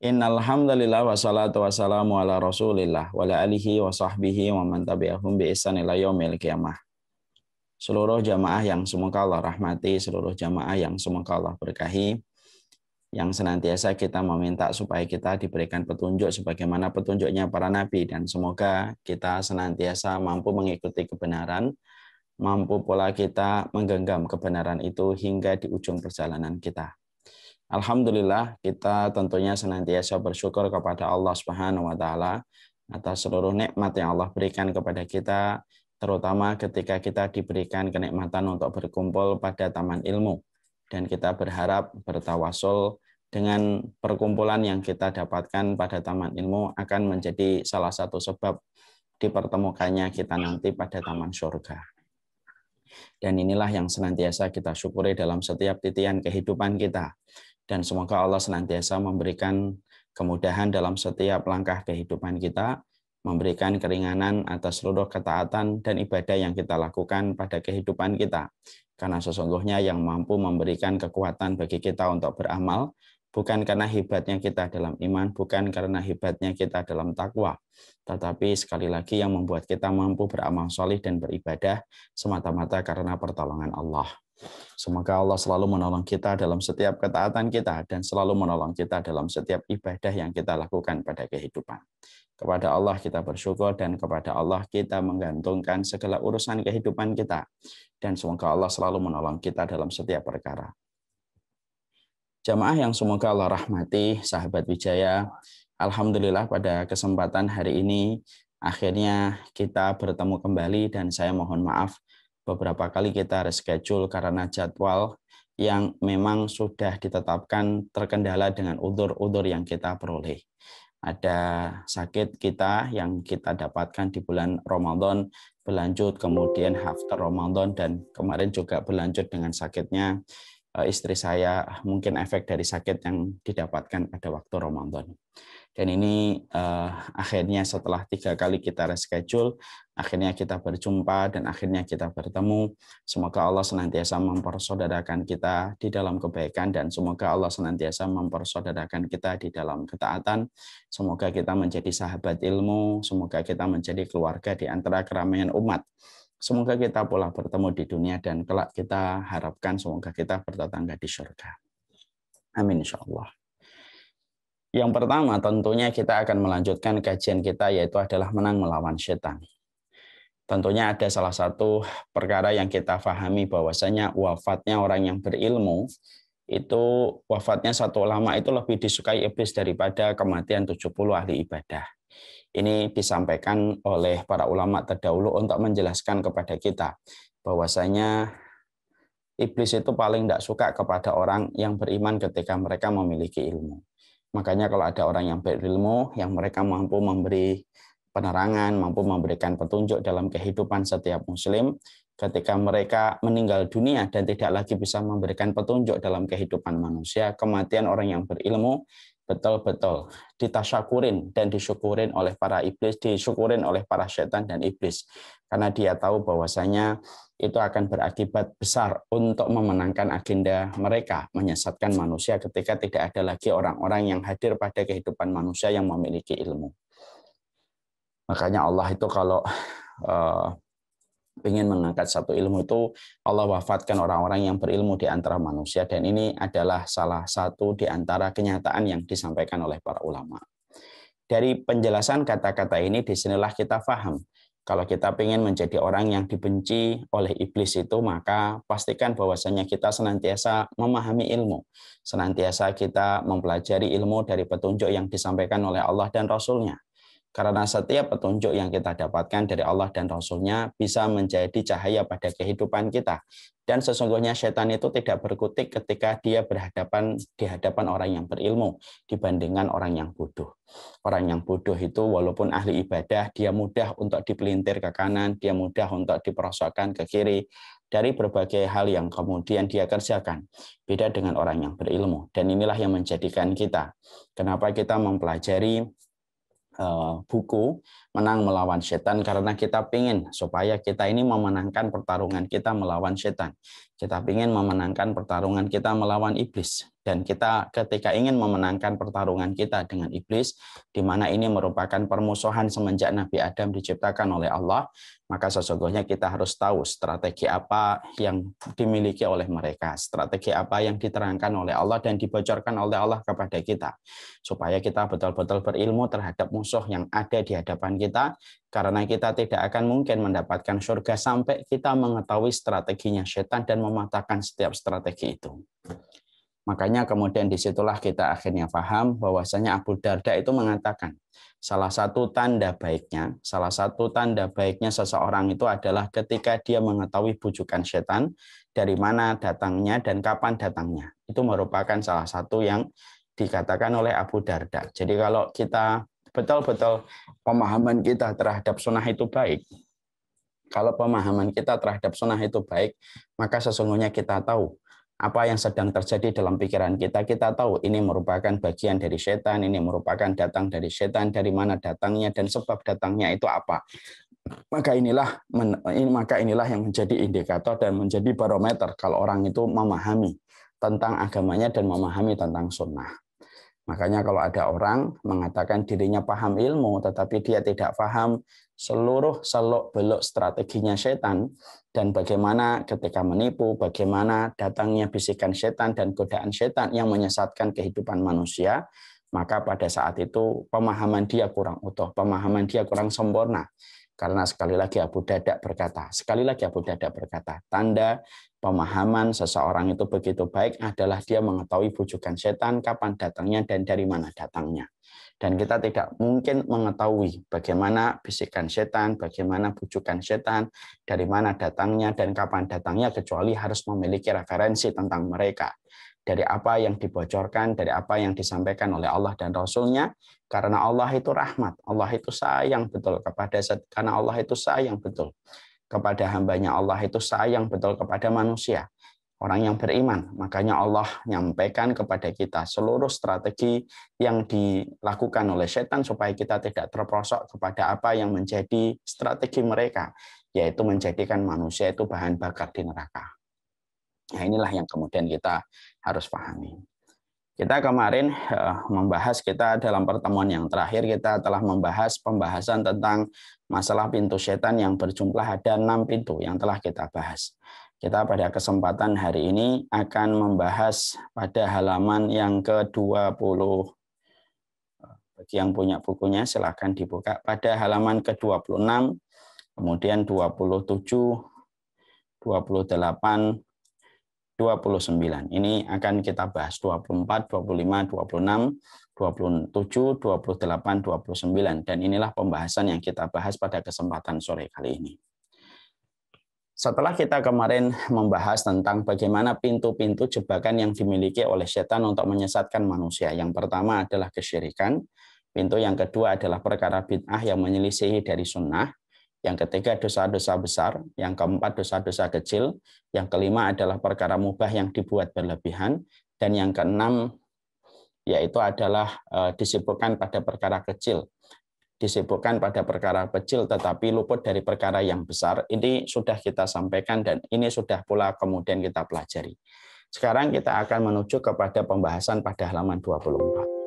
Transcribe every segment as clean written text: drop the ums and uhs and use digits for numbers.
Innal hamdalillah wassalatu wassalamu ala Rasulillah wa ala alihi wa sahbihi wa man tabi'ahum bi ihsan ila yaumil qiyamah. Seluruh jamaah yang semoga Allah rahmati, seluruh jamaah yang semoga Allah berkahi, yang senantiasa kita meminta supaya kita diberikan petunjuk sebagaimana petunjuknya para nabi, dan semoga kita senantiasa mampu mengikuti kebenaran, mampu pula kita menggenggam kebenaran itu hingga di ujung perjalanan kita. Alhamdulillah, kita tentunya senantiasa bersyukur kepada Allah Subhanahu wa taala atas seluruh nikmat yang Allah berikan kepada kita, terutama ketika kita diberikan kenikmatan untuk berkumpul pada taman ilmu, dan kita berharap bertawasul dengan perkumpulan yang kita dapatkan pada taman ilmu akan menjadi salah satu sebab dipertemukannya kita nanti pada taman surga. Dan inilah yang senantiasa kita syukuri dalam setiap titian kehidupan kita. Dan semoga Allah senantiasa memberikan kemudahan dalam setiap langkah kehidupan kita, memberikan keringanan atas seluruh ketaatan dan ibadah yang kita lakukan pada kehidupan kita. Karena sesungguhnya yang mampu memberikan kekuatan bagi kita untuk beramal, bukan karena hebatnya kita dalam iman, bukan karena hebatnya kita dalam takwa, tetapi sekali lagi yang membuat kita mampu beramal solih dan beribadah semata-mata karena pertolongan Allah. Semoga Allah selalu menolong kita dalam setiap ketaatan kita dan selalu menolong kita dalam setiap ibadah yang kita lakukan pada kehidupan. Kepada Allah kita bersyukur dan kepada Allah kita menggantungkan segala urusan kehidupan kita. Dan semoga Allah selalu menolong kita dalam setiap perkara. Jamaah yang semoga Allah rahmati, sahabat Wijaya, alhamdulillah pada kesempatan hari ini akhirnya kita bertemu kembali, dan saya mohon maaf beberapa kali kita reschedule karena jadwal yang memang sudah ditetapkan terkendala dengan udzur-udzur yang kita peroleh. Ada sakit kita yang kita dapatkan di bulan Ramadan berlanjut, kemudian after Ramadan, dan kemarin juga berlanjut dengan sakitnya istri saya, mungkin efek dari sakit yang didapatkan pada waktu Ramadan. Dan ini akhirnya setelah 3 kali kita reschedule, akhirnya kita berjumpa dan akhirnya kita bertemu. Semoga Allah senantiasa mempersaudarakan kita di dalam kebaikan, dan semoga Allah senantiasa mempersaudarakan kita di dalam ketaatan. Semoga kita menjadi sahabat ilmu, semoga kita menjadi keluarga di antara keramaian umat. Semoga kita pula bertemu di dunia, dan kelak kita harapkan semoga kita bertetangga di surga. Amin insyaallah. Yang pertama tentunya kita akan melanjutkan kajian kita, yaitu adalah menang melawan setan. Tentunya ada salah satu perkara yang kita fahami bahwasanya wafatnya orang yang berilmu itu, wafatnya satu ulama itu lebih disukai iblis daripada kematian 70 ahli ibadah. Ini disampaikan oleh para ulama terdahulu untuk menjelaskan kepada kita bahwasanya iblis itu paling tidak suka kepada orang yang beriman ketika mereka memiliki ilmu. Makanya kalau ada orang yang berilmu, yang mereka mampu memberi penerangan, mampu memberikan petunjuk dalam kehidupan setiap muslim, ketika mereka meninggal dunia dan tidak lagi bisa memberikan petunjuk dalam kehidupan manusia, kematian orang yang berilmu betul-betul ditasyakurin dan disyukurin oleh para iblis, disyukurin oleh para setan dan iblis. Karena dia tahu bahwasanya itu akan berakibat besar untuk memenangkan agenda mereka, menyesatkan manusia ketika tidak ada lagi orang-orang yang hadir pada kehidupan manusia yang memiliki ilmu. Makanya Allah itu kalau ingin mengangkat satu ilmu itu, Allah wafatkan orang-orang yang berilmu di antara manusia, dan ini adalah salah satu di antara kenyataan yang disampaikan oleh para ulama. Dari penjelasan kata-kata ini, disinilah kita paham. Kalau kita ingin menjadi orang yang dibenci oleh iblis itu, maka pastikan bahwasanya kita senantiasa memahami ilmu. Senantiasa kita mempelajari ilmu dari petunjuk yang disampaikan oleh Allah dan Rasul-Nya. Karena setiap petunjuk yang kita dapatkan dari Allah dan Rasul-Nya bisa menjadi cahaya pada kehidupan kita. Dan sesungguhnya setan itu tidak berkutik ketika dia di hadapan orang yang berilmu dibandingkan orang yang bodoh. Orang yang bodoh itu walaupun ahli ibadah, dia mudah untuk dipelintir ke kanan, dia mudah untuk diperosokkan ke kiri dari berbagai hal yang kemudian dia kerjakan. Beda dengan orang yang berilmu. Dan inilah yang menjadikan kita, kenapa kita mempelajari buku Menang Melawan Setan, karena kita ingin supaya kita ini memenangkan pertarungan kita melawan setan. Kita ingin memenangkan pertarungan kita melawan iblis. Dan kita ketika ingin memenangkan pertarungan kita dengan iblis, di mana ini merupakan permusuhan semenjak Nabi Adam diciptakan oleh Allah, maka sesungguhnya kita harus tahu strategi apa yang dimiliki oleh mereka, strategi apa yang diterangkan oleh Allah dan dibocorkan oleh Allah kepada kita, supaya kita betul-betul berilmu terhadap musuh yang ada di hadapan kita, karena kita tidak akan mungkin mendapatkan surga sampai kita mengetahui strateginya setan dan mematahkan setiap strategi itu. Makanya kemudian disitulah kita akhirnya paham bahwasanya Abu Darda itu mengatakan salah satu tanda baiknya seseorang itu adalah ketika dia mengetahui bujukan setan, dari mana datangnya dan kapan datangnya. Itu merupakan salah satu yang dikatakan oleh Abu Darda. Jadi kalau kita betul-betul pemahaman kita terhadap sunnah itu baik, kalau pemahaman kita terhadap sunnah itu baik, maka sesungguhnya kita tahu apa yang sedang terjadi dalam pikiran kita. Kita tahu ini merupakan bagian dari setan, ini merupakan datang dari setan, dari mana datangnya dan sebab datangnya itu apa. Maka inilah yang menjadi indikator dan menjadi barometer kalau orang itu memahami tentang agamanya dan memahami tentang sunnah. Makanya kalau ada orang mengatakan dirinya paham ilmu, tetapi dia tidak paham seluruh seluk-beluk strateginya setan, dan bagaimana ketika menipu, bagaimana datangnya bisikan setan dan godaan setan yang menyesatkan kehidupan manusia, maka pada saat itu pemahaman dia kurang utuh, pemahaman dia kurang sempurna. Karena sekali lagi Abu Darda berkata, tanda pemahaman seseorang itu begitu baik adalah dia mengetahui bujukan setan, kapan datangnya dan dari mana datangnya. Dan kita tidak mungkin mengetahui bagaimana bisikan setan, bagaimana bujukan setan, dari mana datangnya dan kapan datangnya, kecuali harus memiliki referensi tentang mereka. Dari apa yang dibocorkan, dari apa yang disampaikan oleh Allah dan Rasul-Nya, karena Allah itu rahmat, Allah itu sayang betul karena Allah itu sayang betul kepada hambanya, Allah itu sayang betul kepada manusia, orang yang beriman. Makanya Allah nyampaikan kepada kita seluruh strategi yang dilakukan oleh setan supaya kita tidak terperosok kepada apa yang menjadi strategi mereka, yaitu menjadikan manusia itu bahan bakar di neraka. Nah, inilah yang kemudian kita harus pahami. Kita kemarin kita dalam pertemuan yang terakhir kita telah membahas pembahasan tentang masalah pintu setan yang berjumlah ada 6 pintu yang telah kita bahas. Kita pada kesempatan hari ini akan membahas pada halaman yang ke-20. Bagi yang punya bukunya silakan dibuka pada halaman ke-26, kemudian 27, 28, 29. Ini akan kita bahas 24, 25, 26, 27, 28, 29. Dan inilah pembahasan yang kita bahas pada kesempatan sore kali ini. Setelah kita kemarin membahas tentang bagaimana pintu-pintu jebakan yang dimiliki oleh setan untuk menyesatkan manusia. Yang pertama adalah kesyirikan. Pintu yang kedua adalah perkara bid'ah yang menyelisihi dari sunnah. Yang ketiga dosa-dosa besar, yang keempat dosa-dosa kecil, yang kelima adalah perkara mubah yang dibuat berlebihan, dan yang keenam yaitu adalah disibukkan pada perkara kecil. Disibukkan pada perkara kecil tetapi luput dari perkara yang besar. Ini sudah kita sampaikan dan ini sudah pula kemudian kita pelajari. Sekarang kita akan menuju kepada pembahasan pada halaman 24.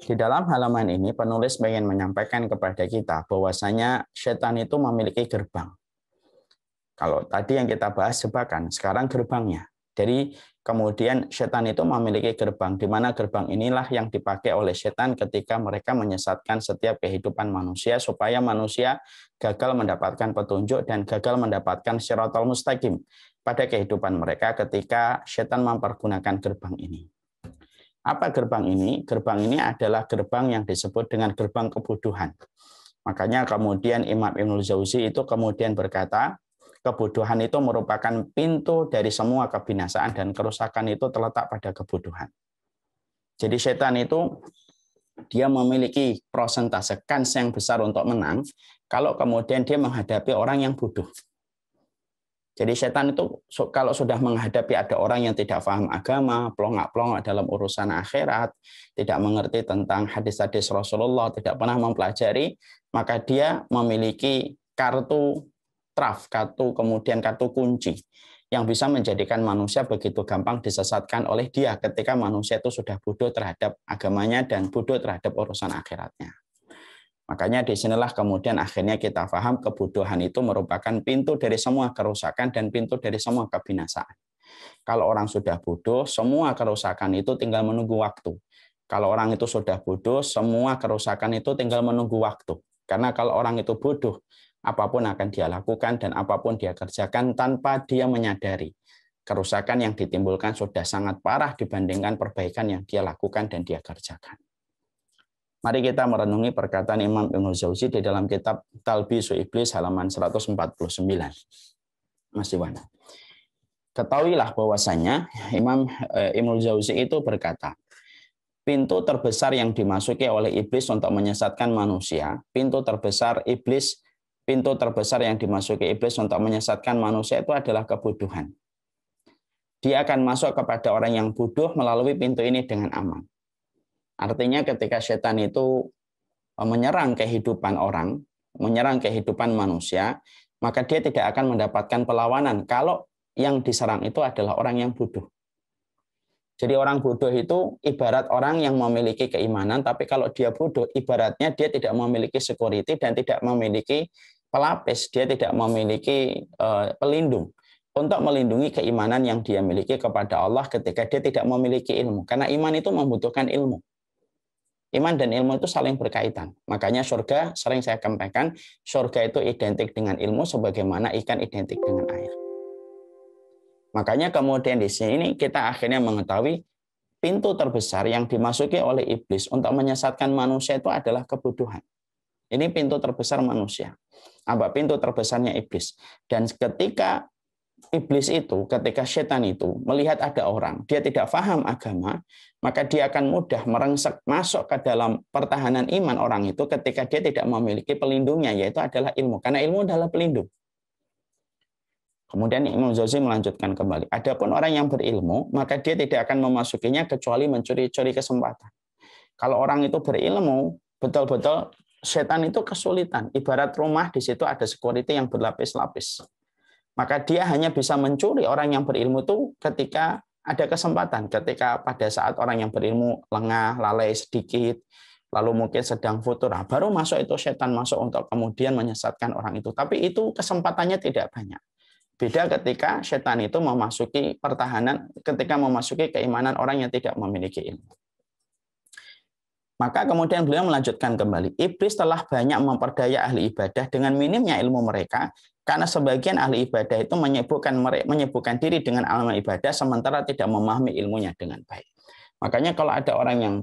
Di dalam halaman ini penulis ingin menyampaikan kepada kita bahwasanya setan itu memiliki gerbang. Kalau tadi yang kita bahas jebakan, sekarang gerbangnya. Jadi kemudian setan itu memiliki gerbang, di mana gerbang inilah yang dipakai oleh setan ketika mereka menyesatkan setiap kehidupan manusia supaya manusia gagal mendapatkan petunjuk dan gagal mendapatkan shiratal mustaqim pada kehidupan mereka ketika setan mempergunakan gerbang ini. Apa gerbang ini? Gerbang ini adalah gerbang yang disebut dengan gerbang kebodohan. Makanya kemudian Imam Ibnul Jauzi itu kemudian berkata, kebodohan itu merupakan pintu dari semua kebinasaan dan kerusakan itu terletak pada kebodohan. Jadi setan itu dia memiliki persentase kans yang besar untuk menang kalau kemudian dia menghadapi orang yang bodoh. Jadi setan itu kalau sudah menghadapi ada orang yang tidak paham agama, plongak-plongak dalam urusan akhirat, tidak mengerti tentang hadis-hadis Rasulullah, tidak pernah mempelajari, maka dia memiliki kartu traf, kemudian kartu kunci. yang bisa menjadikan manusia begitu gampang disesatkan oleh dia ketika manusia itu sudah bodoh terhadap agamanya dan bodoh terhadap urusan akhiratnya. Makanya disinilah kemudian akhirnya kita paham kebodohan itu merupakan pintu dari semua kerusakan dan pintu dari semua kebinasaan. Kalau orang sudah bodoh, semua kerusakan itu tinggal menunggu waktu. Kalau orang itu sudah bodoh, semua kerusakan itu tinggal menunggu waktu. Karena kalau orang itu bodoh, apapun akan dia lakukan dan apapun dia kerjakan tanpa dia menyadari. Kerusakan yang ditimbulkan sudah sangat parah dibandingkan perbaikan yang dia lakukan dan dia kerjakan. Mari kita merenungi perkataan Imam Ibnu Jauzi di dalam kitab Talbisu Iblis halaman 149. Mas Iwan. Ketahuilah bahwasanya Imam Ibnu Jauzi itu berkata, pintu terbesar yang dimasuki oleh iblis untuk menyesatkan manusia, pintu terbesar yang dimasuki iblis untuk menyesatkan manusia itu adalah kebodohan. Dia akan masuk kepada orang yang bodoh melalui pintu ini dengan aman. Artinya ketika setan itu menyerang kehidupan orang, menyerang kehidupan manusia, maka dia tidak akan mendapatkan perlawanan kalau yang diserang itu adalah orang yang bodoh. Jadi orang bodoh itu ibarat orang yang memiliki keimanan, tapi kalau dia bodoh, ibaratnya dia tidak memiliki security dan tidak memiliki pelapis, dia tidak memiliki pelindung untuk melindungi keimanan yang dia miliki kepada Allah ketika dia tidak memiliki ilmu. Karena iman itu membutuhkan ilmu. Iman dan ilmu itu saling berkaitan. Makanya surga, sering saya sampaikan, surga itu identik dengan ilmu sebagaimana ikan identik dengan air. Makanya kemudian di sini kita akhirnya mengetahui pintu terbesar yang dimasuki oleh iblis untuk menyesatkan manusia itu adalah kebodohan. Ini pintu terbesar manusia. Apa pintu terbesarnya iblis? Dan ketika iblis itu, ketika setan itu melihat ada orang, dia tidak paham agama, maka dia akan mudah merengsek masuk ke dalam pertahanan iman orang itu ketika dia tidak memiliki pelindungnya, yaitu adalah ilmu. Karena ilmu adalah pelindung. Kemudian Imam Jauzi melanjutkan kembali. Adapun orang yang berilmu, maka dia tidak akan memasukinya kecuali mencuri-curi kesempatan. Kalau orang itu berilmu, betul-betul setan itu kesulitan. Ibarat rumah, di situ ada security yang berlapis-lapis. Maka dia hanya bisa mencuri orang yang berilmu itu ketika ada kesempatan. Ketika pada saat orang yang berilmu lengah, lalai sedikit, lalu mungkin sedang futur, baru masuk itu setan masuk untuk kemudian menyesatkan orang itu. Tapi itu kesempatannya tidak banyak. Beda ketika setan itu memasuki pertahanan, ketika memasuki keimanan orang yang tidak memiliki ilmu. Maka kemudian beliau melanjutkan kembali, iblis telah banyak memperdaya ahli ibadah dengan minimnya ilmu mereka, karena sebagian ahli ibadah itu menyibukkan diri dengan amal ibadah, sementara tidak memahami ilmunya dengan baik. Makanya kalau ada orang yang,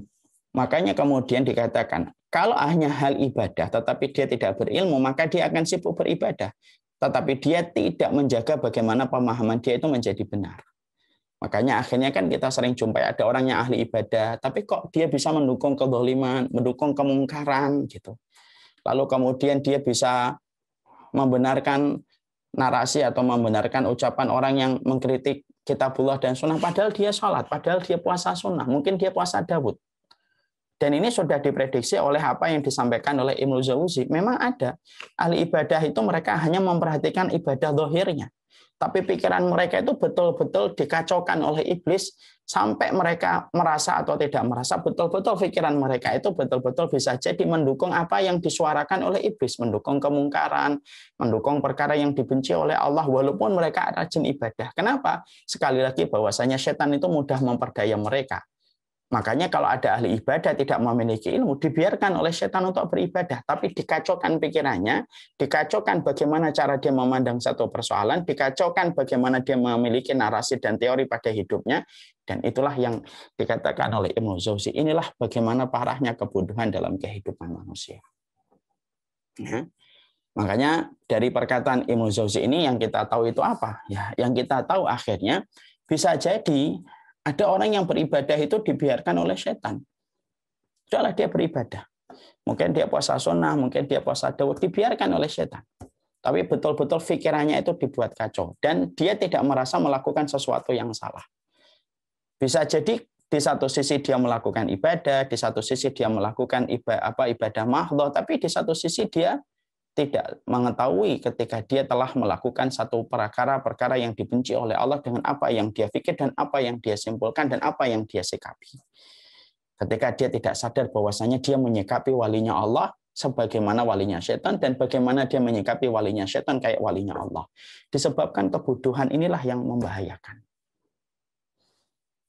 makanya kemudian dikatakan, kalau hanya hal ibadah, tetapi dia tidak berilmu, maka dia akan sibuk beribadah. Tetapi dia tidak menjaga bagaimana pemahaman dia itu menjadi benar. Makanya akhirnya kan kita sering jumpai ada orang yang ahli ibadah, tapi kok dia bisa mendukung kezaliman, mendukung kemungkaran gitu. Lalu kemudian dia bisa membenarkan narasi atau membenarkan ucapan orang yang mengkritik kitabullah dan sunnah, padahal dia sholat, padahal dia puasa sunnah, mungkin dia puasa Daud. Dan ini sudah diprediksi oleh apa yang disampaikan oleh Ibnu Jauzi. Memang ada ahli ibadah itu mereka hanya memperhatikan ibadah zahirnya. Tapi pikiran mereka itu betul-betul dikacaukan oleh iblis sampai mereka merasa atau tidak merasa, betul-betul pikiran mereka itu betul-betul bisa jadi mendukung apa yang disuarakan oleh iblis, mendukung kemungkaran, mendukung perkara yang dibenci oleh Allah walaupun mereka rajin ibadah. Kenapa? Sekali lagi bahwasanya setan itu mudah memperdaya mereka. Makanya kalau ada ahli ibadah tidak memiliki ilmu, dibiarkan oleh setan untuk beribadah, tapi dikacaukan pikirannya, dikacaukan bagaimana cara dia memandang satu persoalan, dikacaukan bagaimana dia memiliki narasi dan teori pada hidupnya, dan itulah yang dikatakan oleh Ibnu Jauzi. Inilah bagaimana parahnya kebodohan dalam kehidupan manusia. Ya. Makanya dari perkataan Ibnu Jauzi ini yang kita tahu itu apa? Ya, yang kita tahu akhirnya bisa jadi ada orang yang beribadah itu dibiarkan oleh setan. Sudahlah dia beribadah. Mungkin dia puasa sunnah, mungkin dia puasa Daud, dibiarkan oleh setan. Tapi betul-betul pikirannya itu dibuat kacau. Dan dia tidak merasa melakukan sesuatu yang salah. Bisa jadi di satu sisi dia melakukan ibadah, di satu sisi dia melakukan ibadah mahdhah, tapi di satu sisi dia tidak mengetahui ketika dia telah melakukan satu perkara-perkara yang dibenci oleh Allah dengan apa yang dia pikir dan apa yang dia simpulkan dan apa yang dia sikapi. Ketika dia tidak sadar bahwasanya dia menyikapi walinya Allah sebagaimana walinya setan dan bagaimana dia menyikapi walinya setan kayak walinya Allah. Disebabkan kebodohan inilah yang membahayakan.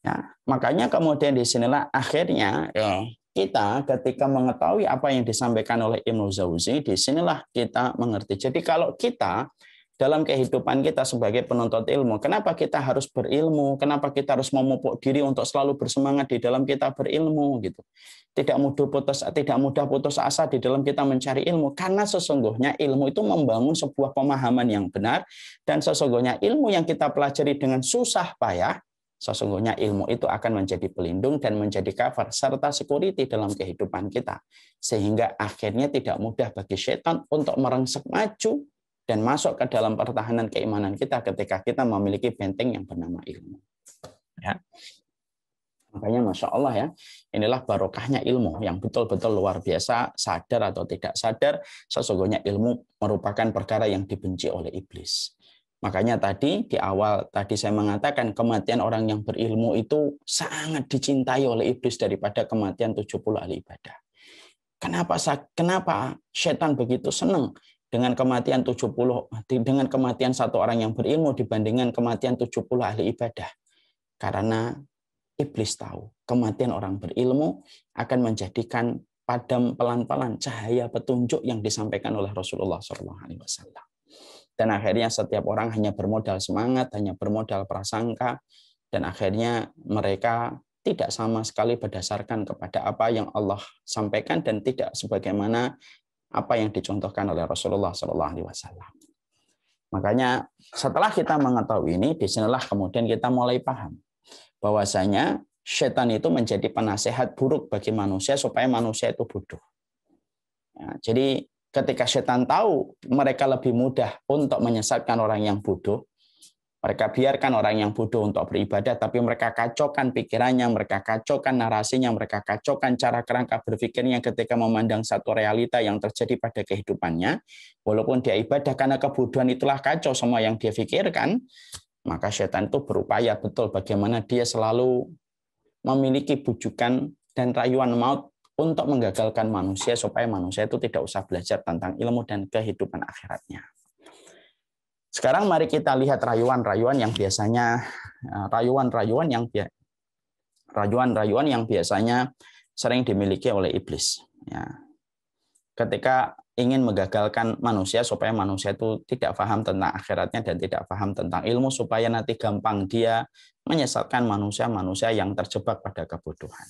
Ya, makanya kemudian di sinilah akhirnya kita ketika mengetahui apa yang disampaikan oleh Ibnu Jauzi, di sinilah kita mengerti. Jadi kalau kita dalam kehidupan kita sebagai penuntut ilmu, kenapa kita harus berilmu? Kenapa kita harus memupuk diri untuk selalu bersemangat di dalam kita berilmu gitu. Tidak mudah putus asa di dalam kita mencari ilmu karena sesungguhnya ilmu itu membangun sebuah pemahaman yang benar dan sesungguhnya ilmu yang kita pelajari dengan susah payah sesungguhnya ilmu itu akan menjadi pelindung dan menjadi cover serta security dalam kehidupan kita. Sehingga akhirnya tidak mudah bagi setan untuk merangsek maju dan masuk ke dalam pertahanan keimanan kita ketika kita memiliki benteng yang bernama ilmu. Ya. Makanya Masya Allah ya, inilah barokahnya ilmu yang betul-betul luar biasa, sadar atau tidak sadar, sesungguhnya ilmu merupakan perkara yang dibenci oleh iblis. Makanya tadi di awal tadi saya mengatakan kematian orang yang berilmu itu sangat dicintai oleh iblis daripada kematian 70 ahli ibadah. Kenapa setan begitu senang dengan kematian 70 dengan kematian satu orang yang berilmu dibandingkan kematian 70 ahli ibadah? Karena iblis tahu kematian orang berilmu akan menjadikan padam pelan-pelan cahaya petunjuk yang disampaikan oleh Rasulullah SAW. Dan akhirnya setiap orang hanya bermodal semangat, hanya bermodal prasangka, dan akhirnya mereka tidak sama sekali berdasarkan kepada apa yang Allah sampaikan dan tidak sebagaimana apa yang dicontohkan oleh Rasulullah SAW. Makanya setelah kita mengetahui ini, disinilah kemudian kita mulai paham bahwasanya setan itu menjadi penasehat buruk bagi manusia supaya manusia itu bodoh. Ya, jadi ketika setan tahu mereka lebih mudah untuk menyesatkan orang yang bodoh, mereka biarkan orang yang bodoh untuk beribadah, tapi mereka kacaukan pikirannya, mereka kacaukan narasinya, mereka kacaukan cara kerangka berpikirnya ketika memandang satu realita yang terjadi pada kehidupannya. Walaupun dia ibadah karena kebodohan itulah kacau semua yang dia pikirkan, maka setan itu berupaya betul bagaimana dia selalu memiliki bujukan dan rayuan maut untuk menggagalkan manusia supaya manusia itu tidak usah belajar tentang ilmu dan kehidupan akhiratnya. Sekarang mari kita lihat rayuan-rayuan yang biasanya rayuan-rayuan yang biasanya sering dimiliki oleh iblis. Ya. Ketika ingin menggagalkan manusia supaya manusia itu tidak paham tentang akhiratnya dan tidak paham tentang ilmu supaya nanti gampang dia menyesatkan manusia-manusia yang terjebak pada kebodohan.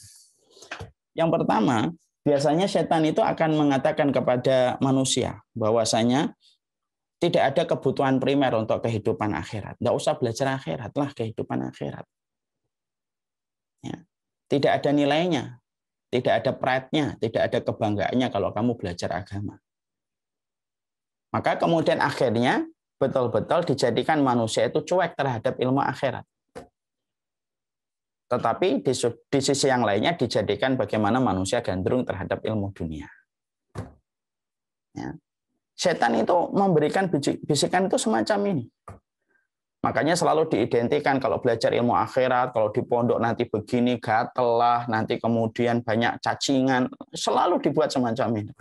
Yang pertama, biasanya setan itu akan mengatakan kepada manusia bahwasanya tidak ada kebutuhan primer untuk kehidupan akhirat. Tidak usah belajar akhirat lah, kehidupan akhirat. Ya. Tidak ada nilainya, tidak ada pride-nya, tidak ada kebanggaannya kalau kamu belajar agama. Maka kemudian akhirnya betul-betul dijadikan manusia itu cuek terhadap ilmu akhirat. Tetapi di sisi yang lainnya dijadikan bagaimana manusia gandrung terhadap ilmu dunia. Ya. Setan itu memberikan bisikan itu semacam ini. Makanya selalu diidentikan kalau belajar ilmu akhirat, kalau di pondok nanti begini, gatel lah, nanti kemudian banyak cacingan, selalu dibuat semacam ini.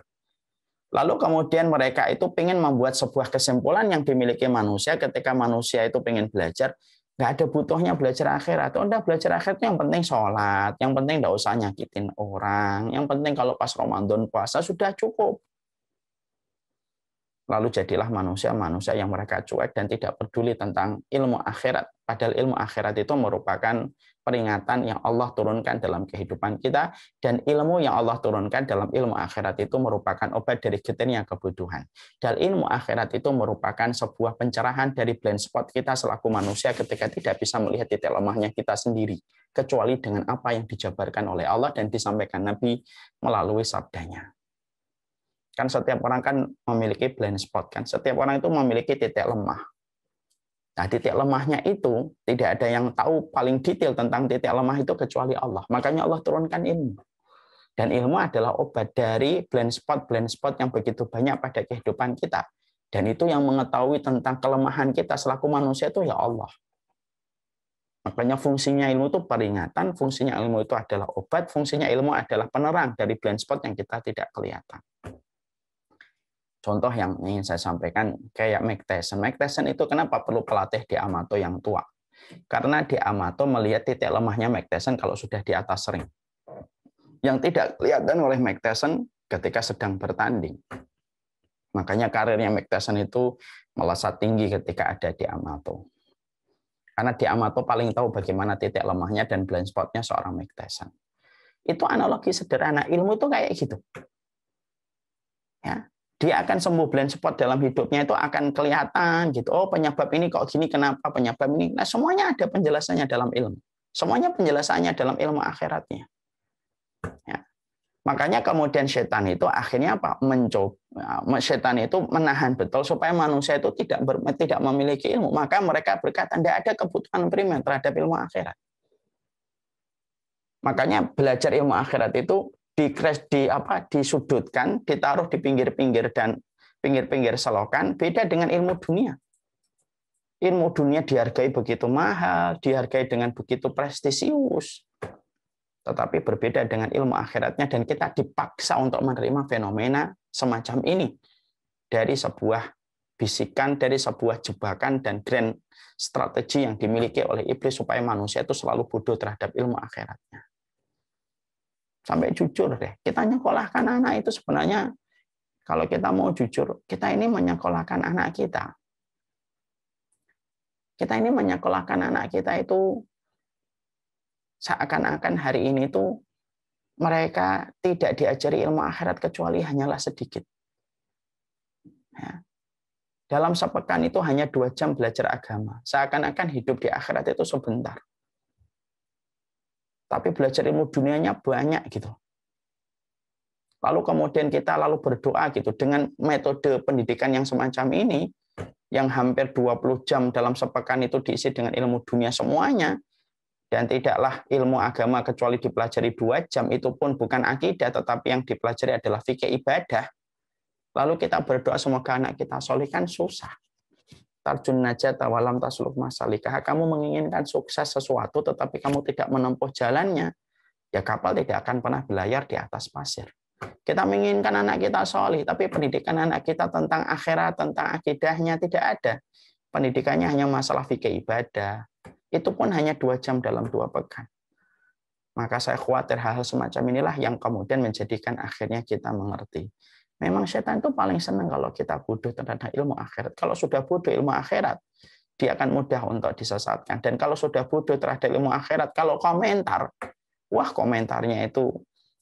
Lalu kemudian mereka itu ingin membuat sebuah kesimpulan yang dimiliki manusia ketika manusia itu ingin belajar, nggak ada butuhnya belajar akhirat. Udah belajar akhirat yang penting sholat, yang penting nggak usah nyakitin orang, yang penting kalau pas Ramadan puasa sudah cukup. Lalu jadilah manusia-manusia yang mereka cuek dan tidak peduli tentang ilmu akhirat. Padahal ilmu akhirat itu merupakan peringatan yang Allah turunkan dalam kehidupan kita, dan ilmu yang Allah turunkan dalam ilmu akhirat itu merupakan obat dari getirnya kebodohan. Dan ilmu akhirat itu merupakan sebuah pencerahan dari blind spot kita selaku manusia ketika tidak bisa melihat titik lemahnya kita sendiri, kecuali dengan apa yang dijabarkan oleh Allah dan disampaikan Nabi melalui sabdanya. Kan setiap orang kan memiliki blind spot kan, setiap orang itu memiliki titik lemah. Nah, titik lemahnya itu tidak ada yang tahu paling detail tentang titik lemah itu kecuali Allah. Makanya Allah turunkan ilmu. Dan ilmu adalah obat dari blind spot yang begitu banyak pada kehidupan kita. Dan itu yang mengetahui tentang kelemahan kita selaku manusia itu ya Allah. Makanya fungsinya ilmu itu peringatan, fungsinya ilmu itu adalah obat, fungsinya ilmu adalah penerang dari blind spot yang kita tidak kelihatan. Contoh yang ingin saya sampaikan kayak Mike Tyson. Mike Tyson itu kenapa perlu pelatih di amato yang tua? Karena di amato melihat titik lemahnya Mike Tyson kalau sudah di atas ring. Yang tidak kelihatan oleh Mike Tyson ketika sedang bertanding. Makanya karirnya Mike Tyson itu melesat tinggi ketika ada di amato. Karena di amato paling tahu bagaimana titik lemahnya dan blind spot-nya seorang Mike Tyson. Itu analogi sederhana. Ilmu itu kayak gitu. Ya, dia akan sembuh blind spot dalam hidupnya itu akan kelihatan gitu. Oh, penyebab ini kok gini, kenapa penyebab ini? Nah, semuanya ada penjelasannya dalam ilmu. Semuanya penjelasannya dalam ilmu akhiratnya. Ya. Makanya kemudian setan itu akhirnya apa? Setan itu menahan betul supaya manusia itu tidak memiliki ilmu. Maka mereka berkata tidak ada kebutuhan primer terhadap ilmu akhirat. Makanya belajar ilmu akhirat itu disudutkan, ditaruh di pinggir-pinggir dan pinggir-pinggir selokan, beda dengan ilmu dunia. Ilmu dunia dihargai begitu mahal, dihargai dengan begitu prestisius. Tetapi berbeda dengan ilmu akhiratnya dan kita dipaksa untuk menerima fenomena semacam ini dari sebuah bisikan, dari sebuah jebakan dan grand strategi yang dimiliki oleh iblis supaya manusia itu selalu bodoh terhadap ilmu akhiratnya. Sampai jujur deh, kita nyekolahkan anak itu sebenarnya kalau kita mau jujur, kita ini menyekolahkan anak kita. Kita ini menyekolahkan anak kita itu seakan-akan hari ini tuh mereka tidak diajari ilmu akhirat kecuali hanyalah sedikit. Ya. Dalam sepekan itu hanya 2 jam belajar agama. Seakan-akan hidup di akhirat itu sebentar. Tapi belajar ilmu dunianya banyak gitu. Lalu kemudian kita berdoa gitu dengan metode pendidikan yang semacam ini, yang hampir 20 jam dalam sepekan itu diisi dengan ilmu dunia semuanya. Dan tidaklah ilmu agama kecuali dipelajari 2 jam, itu pun bukan akidah, tetapi yang dipelajari adalah fikih ibadah. Lalu kita berdoa semoga anak kita soleh, kan susah. Tarjun najat walam tasluk masalikah. Kamu menginginkan sukses sesuatu, tetapi kamu tidak menempuh jalannya, ya kapal tidak akan pernah berlayar di atas pasir. Kita menginginkan anak kita soleh, tapi pendidikan anak kita tentang akhirat, tentang akidahnya tidak ada. Pendidikannya hanya masalah fikih ibadah. Itu pun hanya 2 jam dalam 2 pekan. Maka saya khawatir hal-hal semacam inilah yang kemudian menjadikan akhirnya kita mengerti. Memang setan itu paling senang kalau kita bodoh terhadap ilmu akhirat. Kalau sudah bodoh ilmu akhirat, dia akan mudah untuk disesatkan. Dan kalau sudah bodoh terhadap ilmu akhirat, kalau komentar, wah komentarnya itu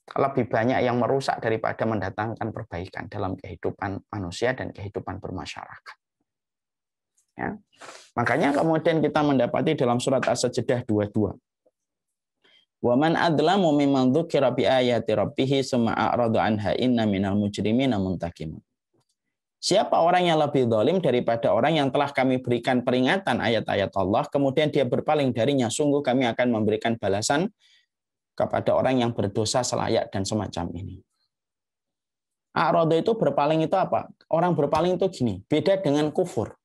lebih banyak yang merusak daripada mendatangkan perbaikan dalam kehidupan manusia dan kehidupan bermasyarakat. Ya. Makanya kemudian kita mendapati dalam surat As-Sajdah 22. Wa man adlamu mimman dzukira bi ayati rabbih summa a'rada anha inna minal mujrimina muntaqimun. Siapa orang yang lebih zalim daripada orang yang telah kami berikan peringatan ayat-ayat Allah, kemudian dia berpaling darinya, sungguh kami akan memberikan balasan kepada orang yang berdosa selayak dan semacam ini. A'rada itu berpaling itu apa? Orang berpaling itu gini, beda dengan kufur.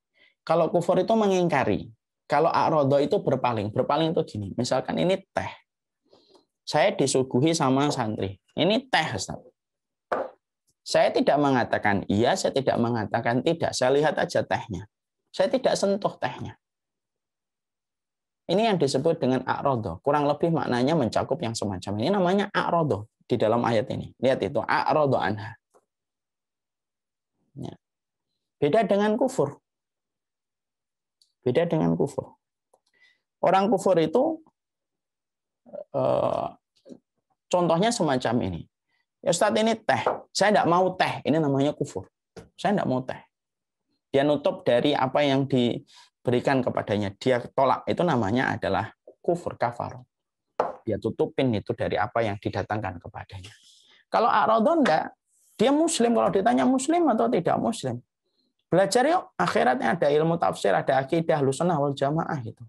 Kalau kufur itu mengingkari. Kalau a'rada itu berpaling. Berpaling itu gini. Misalkan ini teh. Saya disuguhi sama santri. Ini teh, Ustaz. Saya tidak mengatakan iya, saya tidak mengatakan tidak. Saya lihat aja tehnya. Saya tidak sentuh tehnya. Ini yang disebut dengan a'rada. Kurang lebih maknanya mencakup yang semacam ini. Namanya a'rada di dalam ayat ini. Lihat itu, a'rada anha. Ya. Beda dengan kufur. Beda dengan kufur. Orang kufur itu contohnya semacam ini. Ya Ustaz, ini teh. Saya tidak mau teh. Ini namanya kufur. Saya tidak mau teh. Dia nutup dari apa yang diberikan kepadanya. Dia tolak. Itu namanya adalah kufur, kafar. Dia tutupin itu dari apa yang didatangkan kepadanya. Kalau a'rada enggak. Dia muslim. Kalau ditanya muslim atau tidak muslim. Belajar yuk, akhiratnya ada ilmu tafsir, ada akidah, Ahlussunnah wal Jamaah gitu.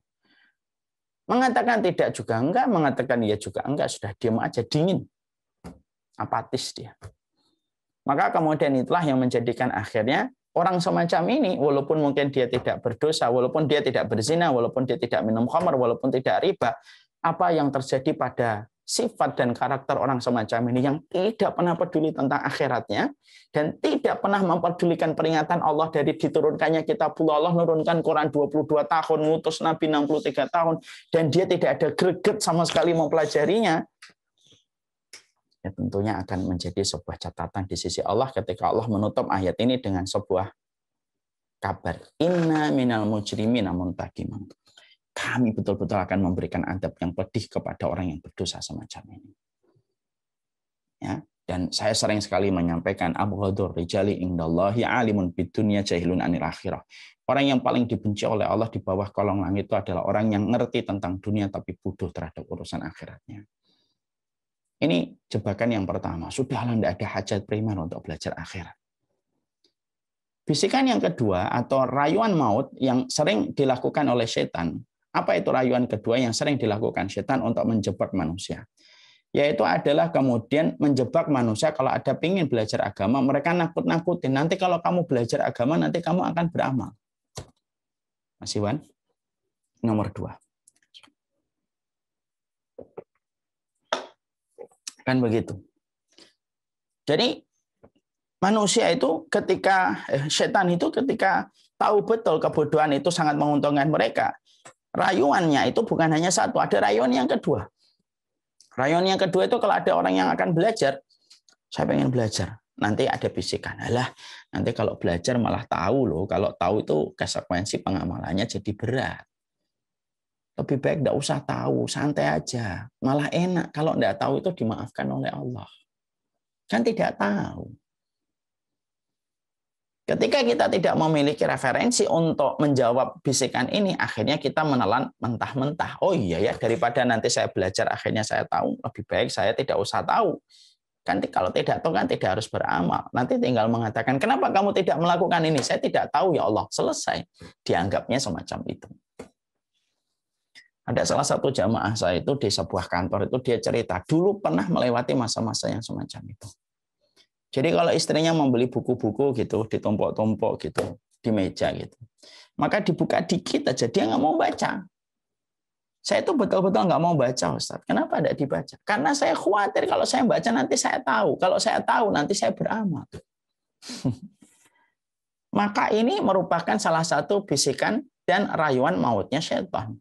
Mengatakan tidak juga enggak, mengatakan iya juga enggak, sudah diam aja, dingin. apatis dia. Maka kemudian itulah yang menjadikan akhirnya orang semacam ini, walaupun mungkin dia tidak berdosa, walaupun dia tidak berzina, walaupun dia tidak minum khamar, walaupun tidak riba, apa yang terjadi pada sifat dan karakter orang semacam ini yang tidak pernah peduli tentang akhiratnya dan tidak pernah memperdulikan peringatan Allah dari diturunkannya kitabullah, Allah menurunkan Quran 22 tahun, ngutus Nabi 63 tahun, dan dia tidak ada greget sama sekali mempelajarinya, ya tentunya akan menjadi sebuah catatan di sisi Allah ketika Allah menutup ayat ini dengan sebuah kabar. Inna minal mujrimina muntaqimun. Kami betul-betul akan memberikan adab yang pedih kepada orang yang berdosa semacam ini. Ya, dan saya sering sekali menyampaikan abghadur rijali indallahi alimun bidunya jahilun anil akhirah. Orang yang paling dibenci oleh Allah di bawah kolong langit itu adalah orang yang ngerti tentang dunia tapi bodoh terhadap urusan akhiratnya. Ini jebakan yang pertama. Sudahlah, tidak ada hajat primer untuk belajar akhirat. Bisikan yang kedua atau rayuan maut yang sering dilakukan oleh setan. Apa itu rayuan kedua yang sering dilakukan setan untuk menjebak manusia? Yaitu adalah kemudian menjebak manusia kalau ada pingin belajar agama, mereka nakut-nakutin. Nanti kalau kamu belajar agama, nanti kamu akan beramal. Mas Iwan, nomor 2. Kan begitu. Jadi manusia itu ketika setan itu ketika tahu betul kebodohan itu sangat menguntungkan mereka, rayuannya itu bukan hanya satu, ada rayuan yang kedua. Rayuan yang kedua itu kalau ada orang yang akan belajar, saya pengen belajar, nanti ada bisikan, alah nanti kalau belajar malah tahu loh, kalau tahu itu konsekuensi pengamalannya jadi berat. Lebih baik tidak usah tahu, santai aja. Malah enak kalau tidak tahu itu dimaafkan oleh Allah. Kan tidak tahu. Ketika kita tidak memiliki referensi untuk menjawab bisikan ini, akhirnya kita menelan mentah-mentah. Oh iya ya, daripada nanti saya belajar akhirnya saya tahu, lebih baik saya tidak usah tahu. Kan kalau tidak tahu kan tidak harus beramal. Nanti tinggal mengatakan, kenapa kamu tidak melakukan ini? Saya tidak tahu ya Allah. Selesai. Dianggapnya semacam itu. Ada salah satu jamaah saya itu di sebuah kantor itu dia cerita, dulu pernah melewati masa-masa yang semacam itu. Jadi kalau istrinya membeli buku-buku gitu, ditumpuk-tumpuk gitu di meja gitu, maka dibuka dikit aja dia nggak mau baca. Saya itu betul-betul nggak mau baca, Ustaz. Kenapa tidak dibaca? Karena saya khawatir kalau saya baca nanti saya tahu. Kalau saya tahu nanti saya beramal. Maka ini merupakan salah satu bisikan dan rayuan mautnya syaitan.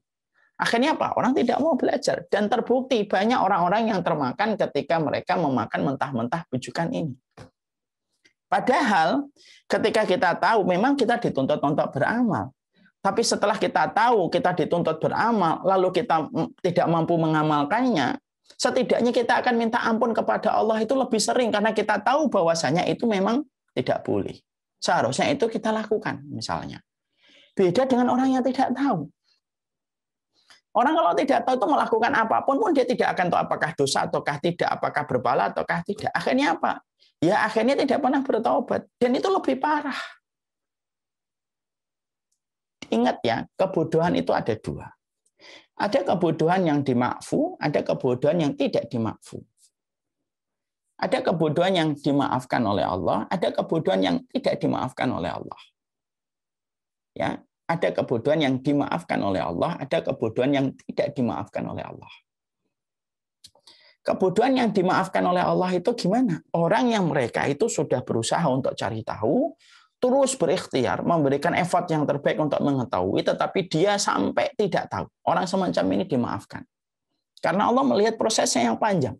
Akhirnya apa? Orang tidak mau belajar. Dan terbukti banyak orang-orang yang termakan ketika mereka memakan mentah-mentah bujukan ini. Padahal ketika kita tahu memang kita dituntut untuk beramal. Tapi setelah kita tahu kita dituntut beramal, lalu kita tidak mampu mengamalkannya, setidaknya kita akan minta ampun kepada Allah itu lebih sering karena kita tahu bahwasanya itu memang tidak boleh. Seharusnya itu kita lakukan misalnya. Beda dengan orang yang tidak tahu. Orang kalau tidak tahu itu melakukan apapun pun dia tidak akan tahu apakah dosa ataukah tidak, apakah berpahala ataukah tidak. Akhirnya apa? Ya akhirnya tidak pernah bertaubat. Dan itu lebih parah. Ingat ya, kebodohan itu ada dua. Ada kebodohan yang dimakfu, ada kebodohan yang tidak dimakfu. Ada kebodohan yang dimaafkan oleh Allah, ada kebodohan yang tidak dimaafkan oleh Allah. Ya. Ada kebodohan yang dimaafkan oleh Allah, ada kebodohan yang tidak dimaafkan oleh Allah. Kebodohan yang dimaafkan oleh Allah itu gimana? Orang yang mereka itu sudah berusaha untuk cari tahu, terus berikhtiar, memberikan effort yang terbaik untuk mengetahui, tetapi dia sampai tidak tahu. Orang semacam ini dimaafkan. Karena Allah melihat prosesnya yang panjang.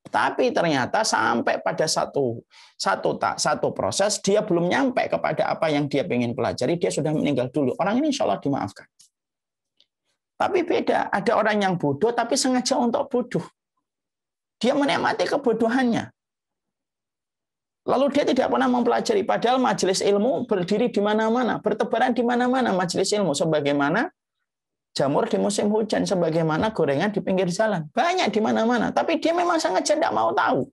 Tapi ternyata sampai pada satu proses dia belum nyampe kepada apa yang dia ingin pelajari, dia sudah meninggal dulu. Orang ini insya Allah dimaafkan. Tapi beda, ada orang yang bodoh tapi sengaja untuk bodoh. Dia menikmati kebodohannya. Lalu dia tidak pernah mempelajari, padahal majelis ilmu berdiri di mana-mana, bertebaran di mana-mana majelis ilmu, sebagaimana jamur di musim hujan, sebagaimana gorengan di pinggir jalan. Banyak di mana-mana. Tapi dia memang sengaja tidak mau tahu.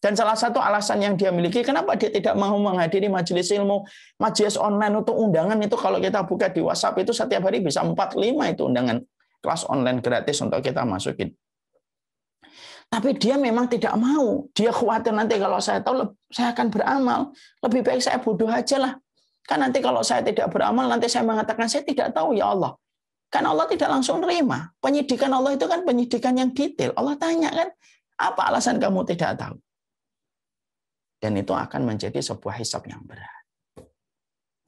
Dan salah satu alasan yang dia miliki, kenapa dia tidak mau menghadiri majelis ilmu, majelis online untuk undangan itu kalau kita buka di WhatsApp itu setiap hari bisa 4-5 itu undangan kelas online gratis untuk kita masukin. Tapi dia memang tidak mau. Dia khawatir nanti kalau saya tahu, saya akan beramal. Lebih baik saya bodoh aja lah. Kan nanti kalau saya tidak beramal, nanti saya mengatakan saya tidak tahu ya Allah. Kan Allah tidak langsung terima. Penyidikan Allah itu kan penyidikan yang detail. Allah tanya kan, apa alasan kamu tidak tahu? Dan itu akan menjadi sebuah hisab yang berat.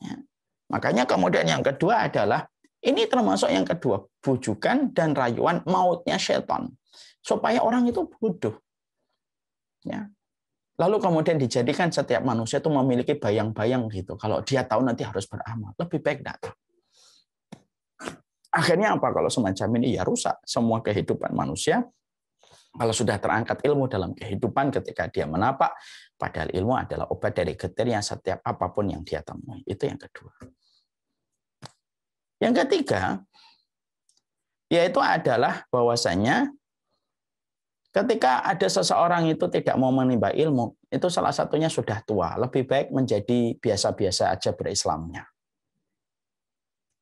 Ya. Makanya kemudian yang kedua adalah, ini termasuk yang kedua, bujukan dan rayuan mautnya setan. Supaya orang itu bodoh. Ya. Lalu kemudian dijadikan setiap manusia itu memiliki bayang-bayang gitu. Kalau dia tahu nanti harus beramal. Lebih baik tidak tahu. Akhirnya apa kalau semacam ini? Ya rusak semua kehidupan manusia. Kalau sudah terangkat ilmu dalam kehidupan ketika dia menapak, padahal ilmu adalah obat dari getir yang setiap apapun yang dia temui. Itu yang kedua. Yang ketiga, yaitu adalah bahwasanya ketika ada seseorang itu tidak mau menimba ilmu, itu salah satunya sudah tua. Lebih baik menjadi biasa-biasa aja berislamnya.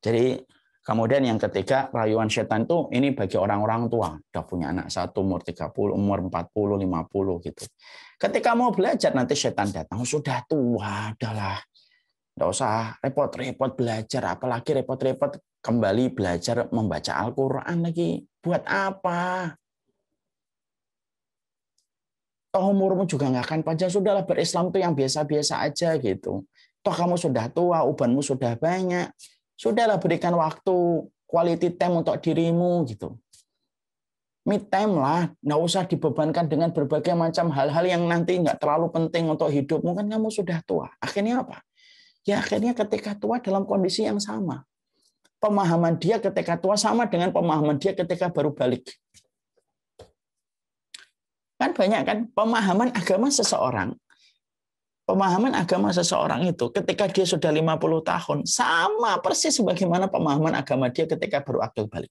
Jadi kemudian yang ketiga, rayuan setan itu ini bagi orang-orang tua. Sudah punya anak satu, umur 30, umur 40, 50 gitu. Ketika mau belajar nanti setan datang, sudah tua, udahlah. Nggak usah repot-repot belajar, apalagi repot-repot kembali belajar membaca Al-Quran lagi. Buat apa? Toh umurmu juga nggak akan panjang, sudahlah berislam tuh yang biasa-biasa aja gitu. Toh kamu sudah tua, ubanmu sudah banyak, sudahlah berikan waktu quality time untuk dirimu gitu. Me time lah, nggak usah dibebankan dengan berbagai macam hal-hal yang nanti nggak terlalu penting untuk hidupmu, kan kamu sudah tua. Akhirnya apa? Ya akhirnya ketika tua dalam kondisi yang sama. Pemahaman dia ketika tua sama dengan pemahaman dia ketika baru balik. Kan banyak kan pemahaman agama seseorang. Pemahaman agama seseorang itu ketika dia sudah 50 tahun sama persis sebagaimana pemahaman agama dia ketika baru akil balik.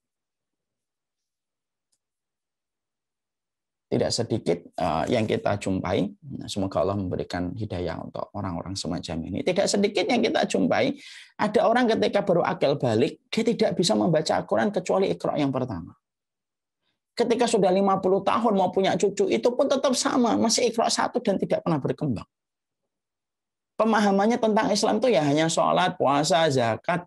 Tidak sedikit yang kita jumpai, semoga Allah memberikan hidayah untuk orang-orang semacam ini. Tidak sedikit yang kita jumpai, ada orang ketika baru akil balik, dia tidak bisa membaca Al-Quran kecuali Iqra yang pertama. Ketika sudah 50 tahun mau punya cucu, itu pun tetap sama, masih Iqra 1 dan tidak pernah berkembang. Pemahamannya tentang Islam itu ya hanya sholat, puasa, zakat,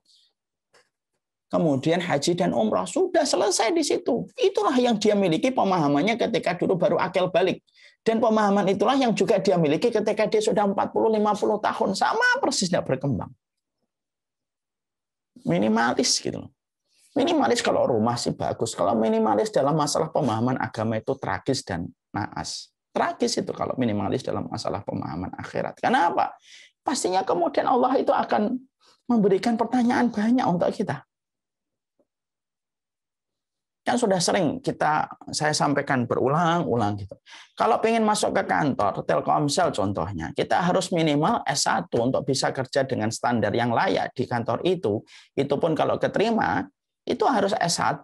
kemudian haji dan umrah. Sudah selesai di situ. Itulah yang dia miliki pemahamannya ketika dulu baru akil balik. Dan pemahaman itulah yang juga dia miliki ketika dia sudah 40-50 tahun. Sama persis tidak berkembang. Minimalis gitu loh. Minimalis kalau rumah sih bagus. Kalau minimalis dalam masalah pemahaman agama itu tragis dan naas. Tragis itu kalau minimalis dalam masalah pemahaman akhirat. Kenapa? Pastinya kemudian Allah itu akan memberikan pertanyaan banyak untuk kita. Kan sudah sering saya sampaikan berulang-ulang gitu. Kalau pengen masuk ke kantor, Telkomsel contohnya, kita harus minimal S1 untuk bisa kerja dengan standar yang layak di kantor itu. Itu pun kalau keterima, itu harus S1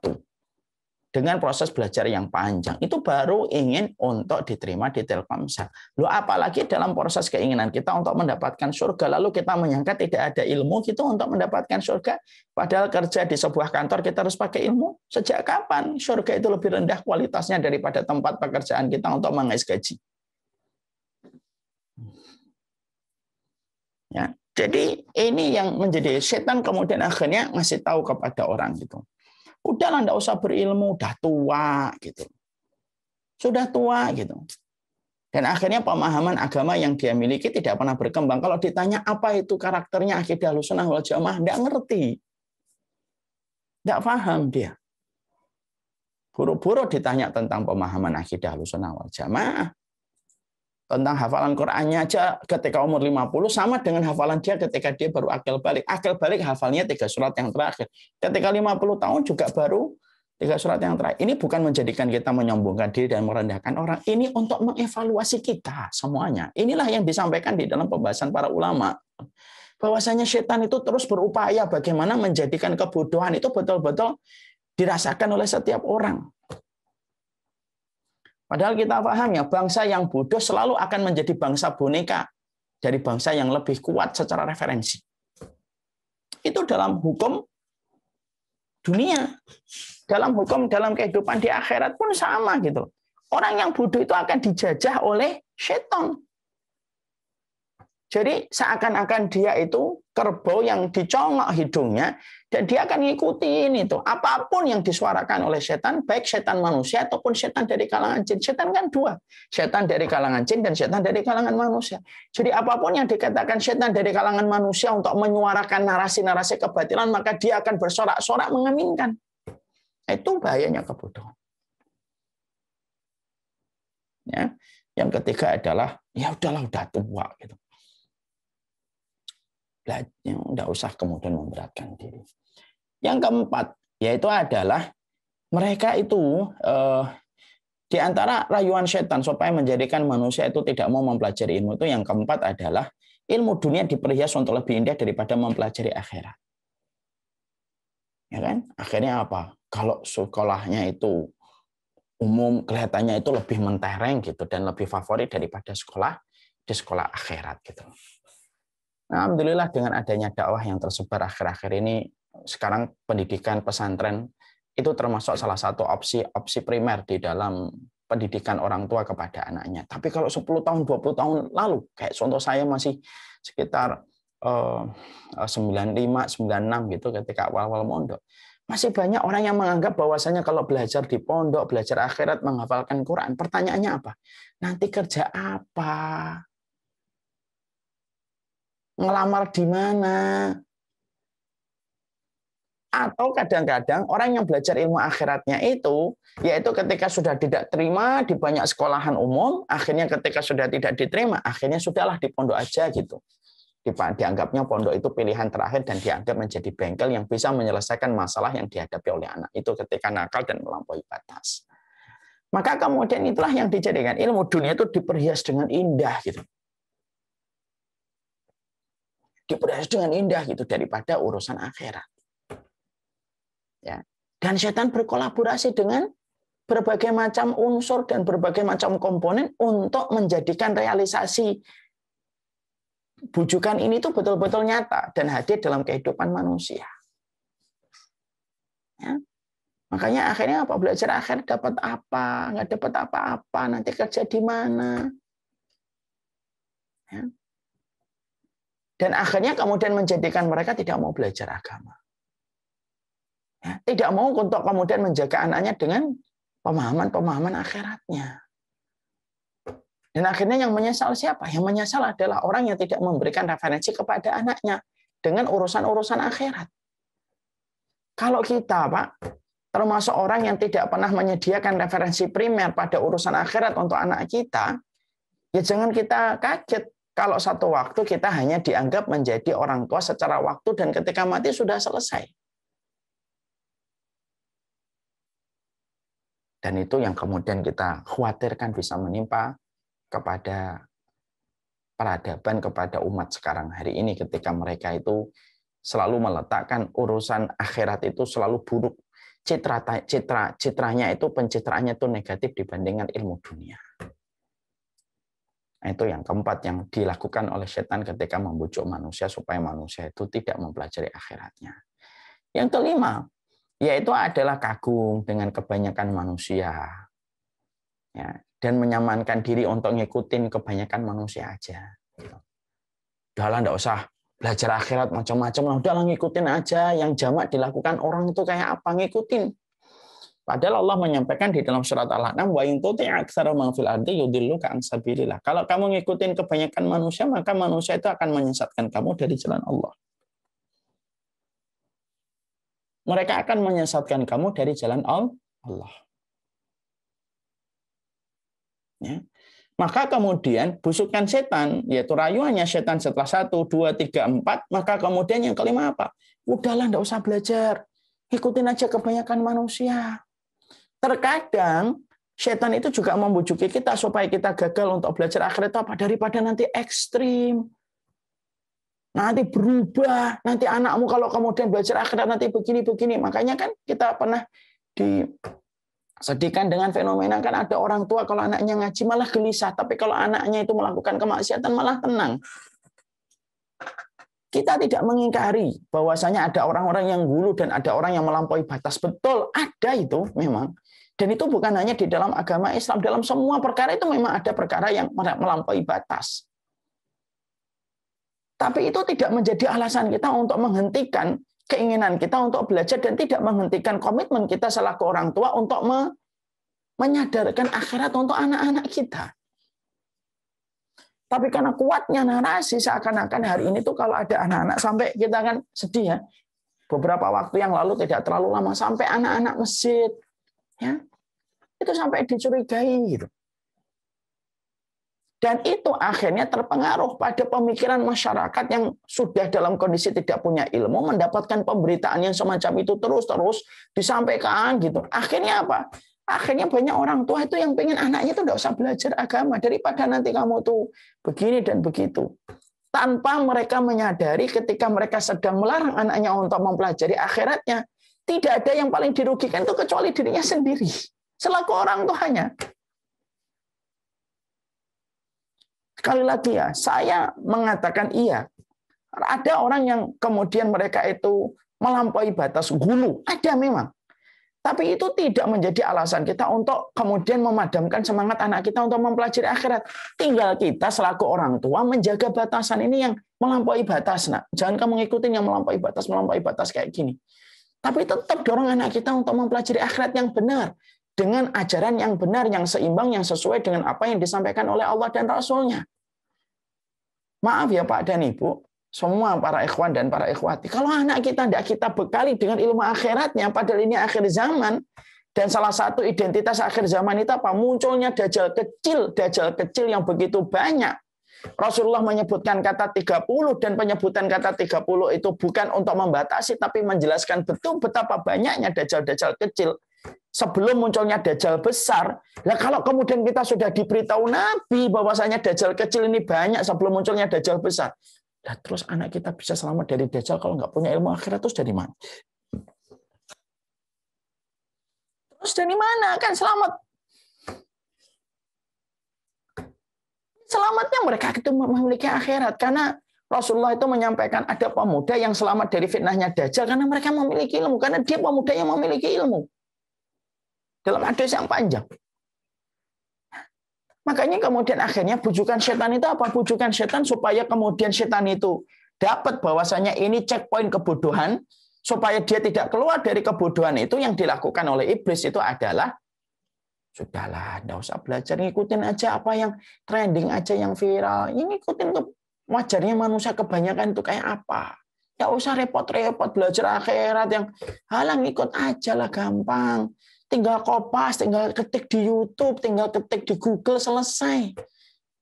dengan proses belajar yang panjang. Itu baru ingin untuk diterima di Telkomsel. Loh, apalagi dalam proses keinginan kita untuk mendapatkan surga, lalu kita menyangka tidak ada ilmu gitu untuk mendapatkan surga, padahal kerja di sebuah kantor kita harus pakai ilmu. Sejak kapan surga itu lebih rendah kualitasnya daripada tempat pekerjaan kita untuk mengais gaji? Ya. Jadi ini yang menjadi setan kemudian akhirnya ngasih tahu kepada orang gitu. Udahlah, enggak usah berilmu, udah tua gitu. Sudah tua gitu. Dan akhirnya pemahaman agama yang dia miliki tidak pernah berkembang. Kalau ditanya apa itu karakternya akidah Ahlussunnah wal Jamaah, enggak ngerti. Enggak paham dia. Buru-buru ditanya tentang pemahaman akidah Ahlussunnah wal Jamaah. Tentang hafalan Qur'annya aja ketika umur 50 sama dengan hafalan dia ketika dia baru akil balik. Akil balik hafalnya 3 surat yang terakhir. Ketika 50 tahun juga baru 3 surat yang terakhir. Ini bukan menjadikan kita menyombongkan diri dan merendahkan orang. Ini untuk mengevaluasi kita semuanya. Inilah yang disampaikan di dalam pembahasan para ulama. Bahwasanya setan itu terus berupaya bagaimana menjadikan kebodohan itu betul-betul dirasakan oleh setiap orang. Padahal kita paham ya, bangsa yang bodoh selalu akan menjadi bangsa boneka dari bangsa yang lebih kuat secara referensi. Itu dalam hukum dunia. Dalam hukum, dalam kehidupan di akhirat pun sama gitu. Orang yang bodoh itu akan dijajah oleh setan. Jadi seakan-akan dia itu kerbau yang dicongok hidungnya dan dia akan ngikutin itu. Apapun yang disuarakan oleh setan, baik setan manusia ataupun setan dari kalangan jin. Setan kan dua, setan dari kalangan jin dan setan dari kalangan manusia. Jadi apapun yang dikatakan setan dari kalangan manusia untuk menyuarakan narasi-narasi kebatilan, maka dia akan bersorak-sorak mengaminkan. Itu bahayanya kebodohan. Ya. Yang ketiga adalah, ya udahlah, udah tua gitu. Tidak usah kemudian memberatkan diri. Yang keempat, yaitu adalah mereka itu di antara rayuan setan supaya menjadikan manusia itu tidak mau mempelajari ilmu itu, yang keempat adalah ilmu dunia diperhias untuk lebih indah daripada mempelajari akhirat. Ya kan? Akhirnya apa? Kalau sekolahnya itu umum, kelihatannya itu lebih mentereng gitu dan lebih favorit daripada sekolah di sekolah akhirat gitu. Alhamdulillah dengan adanya dakwah yang tersebar akhir-akhir ini, sekarang pendidikan pesantren itu termasuk salah satu opsi primer di dalam pendidikan orang tua kepada anaknya. Tapi kalau 10 tahun, 20 tahun lalu, kayak contoh saya masih sekitar 95, 96 gitu ketika awal-awal mondok, masih banyak orang yang menganggap bahwasanya kalau belajar di pondok, belajar akhirat, menghafalkan Quran, pertanyaannya apa? Nanti kerja apa? Ngelamar di mana? Atau kadang-kadang orang yang belajar ilmu akhiratnya itu, yaitu ketika sudah tidak terima di banyak sekolahan umum, akhirnya ketika sudah tidak diterima, akhirnya sudahlah di pondok aja gitu. Dianggapnya pondok itu pilihan terakhir dan dianggap menjadi bengkel yang bisa menyelesaikan masalah yang dihadapi oleh anak itu ketika nakal dan melampaui batas. Maka kemudian itulah yang dijadikan ilmu dunia itu diperhias dengan indah gitu. Diperhias dengan indah gitu daripada urusan akhirat. Ya. Dan setan berkolaborasi dengan berbagai macam unsur dan berbagai macam komponen untuk menjadikan realisasi bujukan ini tuh betul-betul nyata dan hadir dalam kehidupan manusia. Ya. Makanya akhirnya apa? Belajar akhir dapat apa? Nggak dapat apa-apa. Nanti kerja di mana? Ya. Dan akhirnya kemudian menjadikan mereka tidak mau belajar agama. Ya, tidak mau untuk kemudian menjaga anaknya dengan pemahaman-pemahaman akhiratnya. Dan akhirnya yang menyesal siapa? Yang menyesal adalah orang yang tidak memberikan referensi kepada anaknya dengan urusan-urusan akhirat. Kalau kita, Pak, termasuk orang yang tidak pernah menyediakan referensi primer pada urusan akhirat untuk anak kita, ya jangan kita kaget kalau satu waktu kita hanya dianggap menjadi orang tua secara waktu dan ketika mati sudah selesai. Dan itu yang kemudian kita khawatirkan bisa menimpa kepada peradaban, kepada umat sekarang hari ini ketika mereka itu selalu meletakkan urusan akhirat itu selalu buruk. Citranya itu, pencitraannya itu negatif dibandingkan ilmu dunia. Nah, itu yang keempat yang dilakukan oleh setan ketika membujuk manusia supaya manusia itu tidak mempelajari akhiratnya. Yang kelima, yaitu adalah kagum dengan kebanyakan manusia. Ya, dan menyamankan diri untuk ngikutin kebanyakan manusia aja. Udahlah, enggak usah belajar akhirat macam-macam lah, udahlah ngikutin aja yang jamak dilakukan orang itu kayak apa, ngikutin. Padahal Allah menyampaikan di dalam surat Al-An'am, wa in tuti' aktsara man fil ardi yudilluka an sabilillah. Kalau kamu ngikutin kebanyakan manusia, maka manusia itu akan menyesatkan kamu dari jalan Allah. Mereka akan menyesatkan kamu dari jalan Allah. Ya. Maka kemudian busukan setan, yaitu rayuannya setan setelah 1, 2, 3, 4, maka kemudian yang kelima apa? Udahlah, enggak usah belajar. Ikutin aja kebanyakan manusia. Terkadang setan itu juga membujuki kita supaya kita gagal untuk belajar akhirat apa? Daripada nanti ekstrim. Nanti berubah, nanti anakmu kalau kemudian belajar akhirat nanti begini-begini. Makanya kan kita pernah disedihkan dengan fenomena kan ada orang tua kalau anaknya ngaji malah gelisah, tapi kalau anaknya itu melakukan kemaksiatan malah tenang. Kita tidak mengingkari bahwasanya ada orang-orang yang gulu dan ada orang yang melampaui batas. Betul, ada itu memang. Dan itu bukan hanya di dalam agama Islam, dalam semua perkara itu memang ada perkara yang melampaui batas. Tapi itu tidak menjadi alasan kita untuk menghentikan keinginan kita untuk belajar dan tidak menghentikan komitmen kita selaku orang tua untuk menyadarkan akhirat untuk anak-anak kita. Tapi karena kuatnya narasi seakan-akan hari ini tuh kalau ada anak-anak sampai kita kan sedih ya. Beberapa waktu yang lalu tidak terlalu lama sampai anak-anak masjid ya. Itu sampai dicurigai gitu. Dan itu akhirnya terpengaruh pada pemikiran masyarakat yang sudah dalam kondisi tidak punya ilmu, mendapatkan pemberitaan yang semacam itu terus-terus disampaikan gitu. Akhirnya apa? Akhirnya banyak orang tua itu yang pengen anaknya itu tidak usah belajar agama daripada nanti kamu tuh begini dan begitu. Tanpa mereka menyadari ketika mereka sedang melarang anaknya untuk mempelajari akhiratnya, tidak ada yang paling dirugikan itu kecuali dirinya sendiri. Selaku orang tuanya. Sekali lagi ya, saya mengatakan iya. Ada orang yang kemudian mereka itu melampaui batas gulu. Ada memang. Tapi itu tidak menjadi alasan kita untuk kemudian memadamkan semangat anak kita untuk mempelajari akhirat. Tinggal kita selaku orang tua menjaga batasan ini yang melampaui batas. Nah, jangan kamu ngikutin yang melampaui batas kayak gini. Tapi tetap dorong anak kita untuk mempelajari akhirat yang benar. Dengan ajaran yang benar, yang seimbang, yang sesuai dengan apa yang disampaikan oleh Allah dan Rasul-Nya. Maaf ya Pak dan Ibu, semua para ikhwan dan para ikhwati, kalau anak kita tidak kita bekali dengan ilmu akhiratnya, padahal ini akhir zaman, dan salah satu identitas akhir zaman itu apa? Munculnya dajjal kecil yang begitu banyak. Rasulullah menyebutkan kata 30, dan penyebutan kata 30 itu bukan untuk membatasi, tapi menjelaskan betul betapa banyaknya dajjal-dajjal kecil. Sebelum munculnya dajjal besar, nah kalau kemudian kita sudah diberitahu Nabi bahwasanya dajjal kecil ini banyak sebelum munculnya dajjal besar, nah terus anak kita bisa selamat dari dajjal kalau nggak punya ilmu akhirat terus dari mana? Terus dari mana kan selamat? Selamatnya mereka itu memiliki akhirat karena Rasulullah itu menyampaikan ada pemuda yang selamat dari fitnahnya dajjal karena mereka memiliki ilmu, karena dia pemuda yang memiliki ilmu. Dalam hadis yang panjang. Makanya kemudian akhirnya bujukan setan itu apa? Bujukan setan supaya kemudian setan itu dapat bahwasanya ini checkpoint kebodohan, supaya dia tidak keluar dari kebodohan itu. Yang dilakukan oleh iblis itu adalah sudahlah, enggak usah belajar, ngikutin aja apa yang trending aja, yang viral. Ini ngikutin wajarnya manusia kebanyakan itu kayak apa. Enggak usah repot-repot belajar akhirat, yang halang ikut aja lah, gampang. Tinggal kopas, tinggal ketik di YouTube, tinggal ketik di Google, selesai.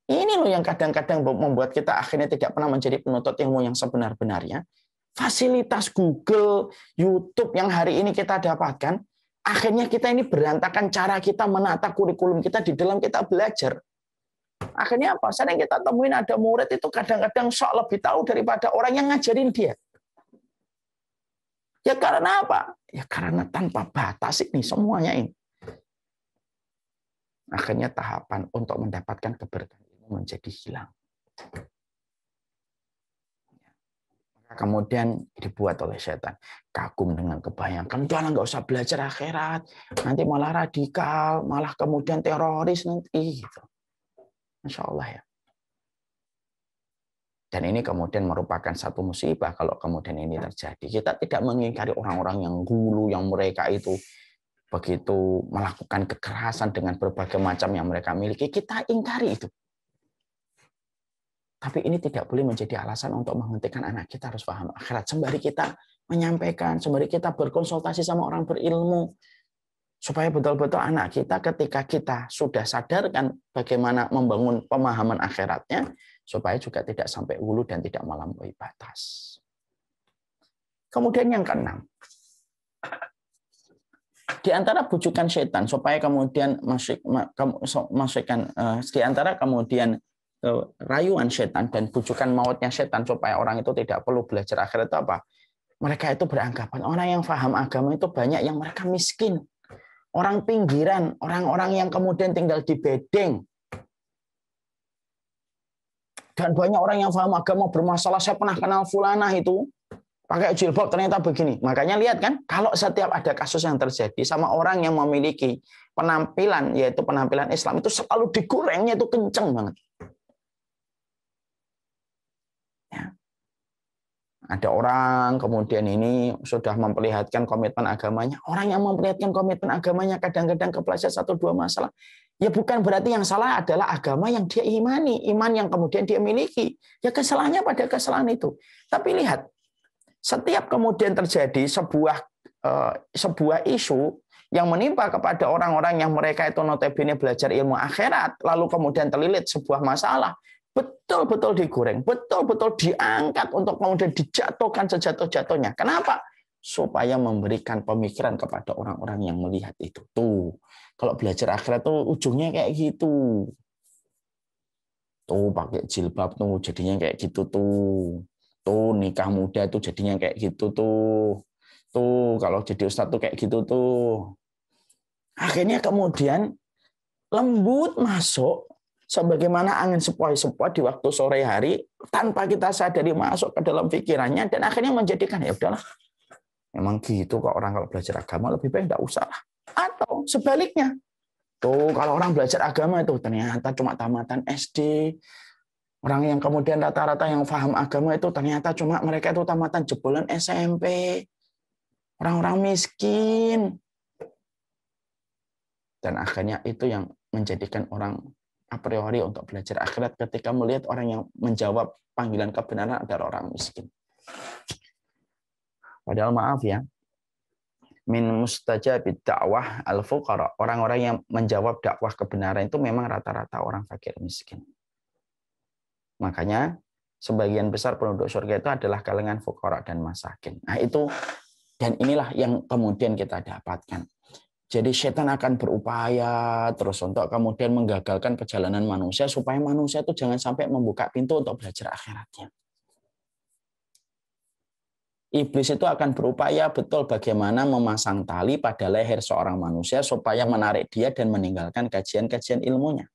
Ini loh yang kadang-kadang membuat kita akhirnya tidak pernah menjadi penuntut ilmu yang sebenar-benarnya. Fasilitas Google, YouTube yang hari ini kita dapatkan, akhirnya kita ini berantakan cara kita menata kurikulum kita di dalam kita belajar. Akhirnya apa? Sering kita temuin ada murid itu kadang-kadang sok lebih tahu daripada orang yang ngajarin dia. Ya karena apa? Ya karena tanpa batas ini semuanya ini. Akhirnya tahapan untuk mendapatkan keberkahan ilmu menjadi hilang. Kemudian dibuat oleh setan. Kagum dengan kebayangkan, udah nggak usah belajar akhirat, nanti malah radikal, malah kemudian teroris nanti. Gitu. Masya Allah ya. Dan ini kemudian merupakan satu musibah kalau kemudian ini terjadi. Kita tidak mengingkari orang-orang yang gulu, yang mereka itu begitu melakukan kekerasan dengan berbagai macam yang mereka miliki. Kita ingkari itu. Tapi ini tidak boleh menjadi alasan untuk menghentikan anak kita harus paham akhirat. Sembari kita menyampaikan, sembari kita berkonsultasi sama orang berilmu. Supaya betul-betul anak kita ketika kita sudah sadarkan bagaimana membangun pemahaman akhiratnya, supaya juga tidak sampai hulu dan tidak melampaui batas. Kemudian yang keenam, di antara bujukan setan supaya kemudian masukkan di antara kemudian rayuan setan dan bujukan mautnya setan supaya orang itu tidak perlu belajar akhirat itu apa? Mereka itu beranggapan orang yang paham agama itu banyak yang mereka miskin, orang pinggiran, orang-orang yang kemudian tinggal di bedeng. Dan banyak orang yang paham agama bermasalah. Saya pernah kenal fulanah itu pakai jilbab ternyata begini. Makanya lihat kan, kalau setiap ada kasus yang terjadi sama orang yang memiliki penampilan, yaitu penampilan Islam, itu selalu digorengnya itu kenceng banget. Ya. Ada orang kemudian ini sudah memperlihatkan komitmen agamanya. Orang yang memperlihatkan komitmen agamanya kadang-kadang kepleset 1-2 masalah. Ya bukan berarti yang salah adalah agama yang dia imani, iman yang kemudian dia miliki. Ya kesalahannya pada kesalahan itu. Tapi lihat, setiap kemudian terjadi sebuah isu yang menimpa kepada orang-orang yang mereka itu notabene belajar ilmu akhirat, lalu kemudian terlilit sebuah masalah, betul-betul digoreng, betul-betul diangkat untuk kemudian dijatuhkan sejatuh-jatuhnya. Kenapa? Supaya memberikan pemikiran kepada orang-orang yang melihat itu. Tuh, kalau belajar akhirat tuh ujungnya kayak gitu. Tuh pakai jilbab tuh jadinya kayak gitu tuh. Tuh nikah muda tuh jadinya kayak gitu tuh. Tuh kalau jadi ustadz tuh kayak gitu tuh. Akhirnya kemudian lembut masuk sebagaimana angin sepoi-sepoi di waktu sore hari tanpa kita sadari masuk ke dalam pikirannya dan akhirnya menjadikan ya udahlah. Memang gitu kok orang kalau belajar agama lebih baik enggak usah lah. Atau sebaliknya. Tuh kalau orang belajar agama itu ternyata cuma tamatan SD. Orang yang kemudian rata-rata yang paham agama itu ternyata cuma mereka itu tamatan jebolan SMP. Orang-orang miskin. Dan akhirnya itu yang menjadikan orang a priori untuk belajar akhirat ketika melihat orang yang menjawab panggilan kebenaran adalah orang miskin. Padahal maaf ya, min mustajabid dakwah al-fuqara. Orang-orang yang menjawab dakwah kebenaran itu memang rata-rata orang fakir miskin. Makanya sebagian besar penduduk surga itu adalah kalangan fuqara dan masakin. Nah itu, dan inilah yang kemudian kita dapatkan. Jadi setan akan berupaya terus untuk kemudian menggagalkan perjalanan manusia supaya manusia itu jangan sampai membuka pintu untuk belajar akhiratnya. Iblis itu akan berupaya betul bagaimana memasang tali pada leher seorang manusia supaya menarik dia dan meninggalkan kajian-kajian ilmunya.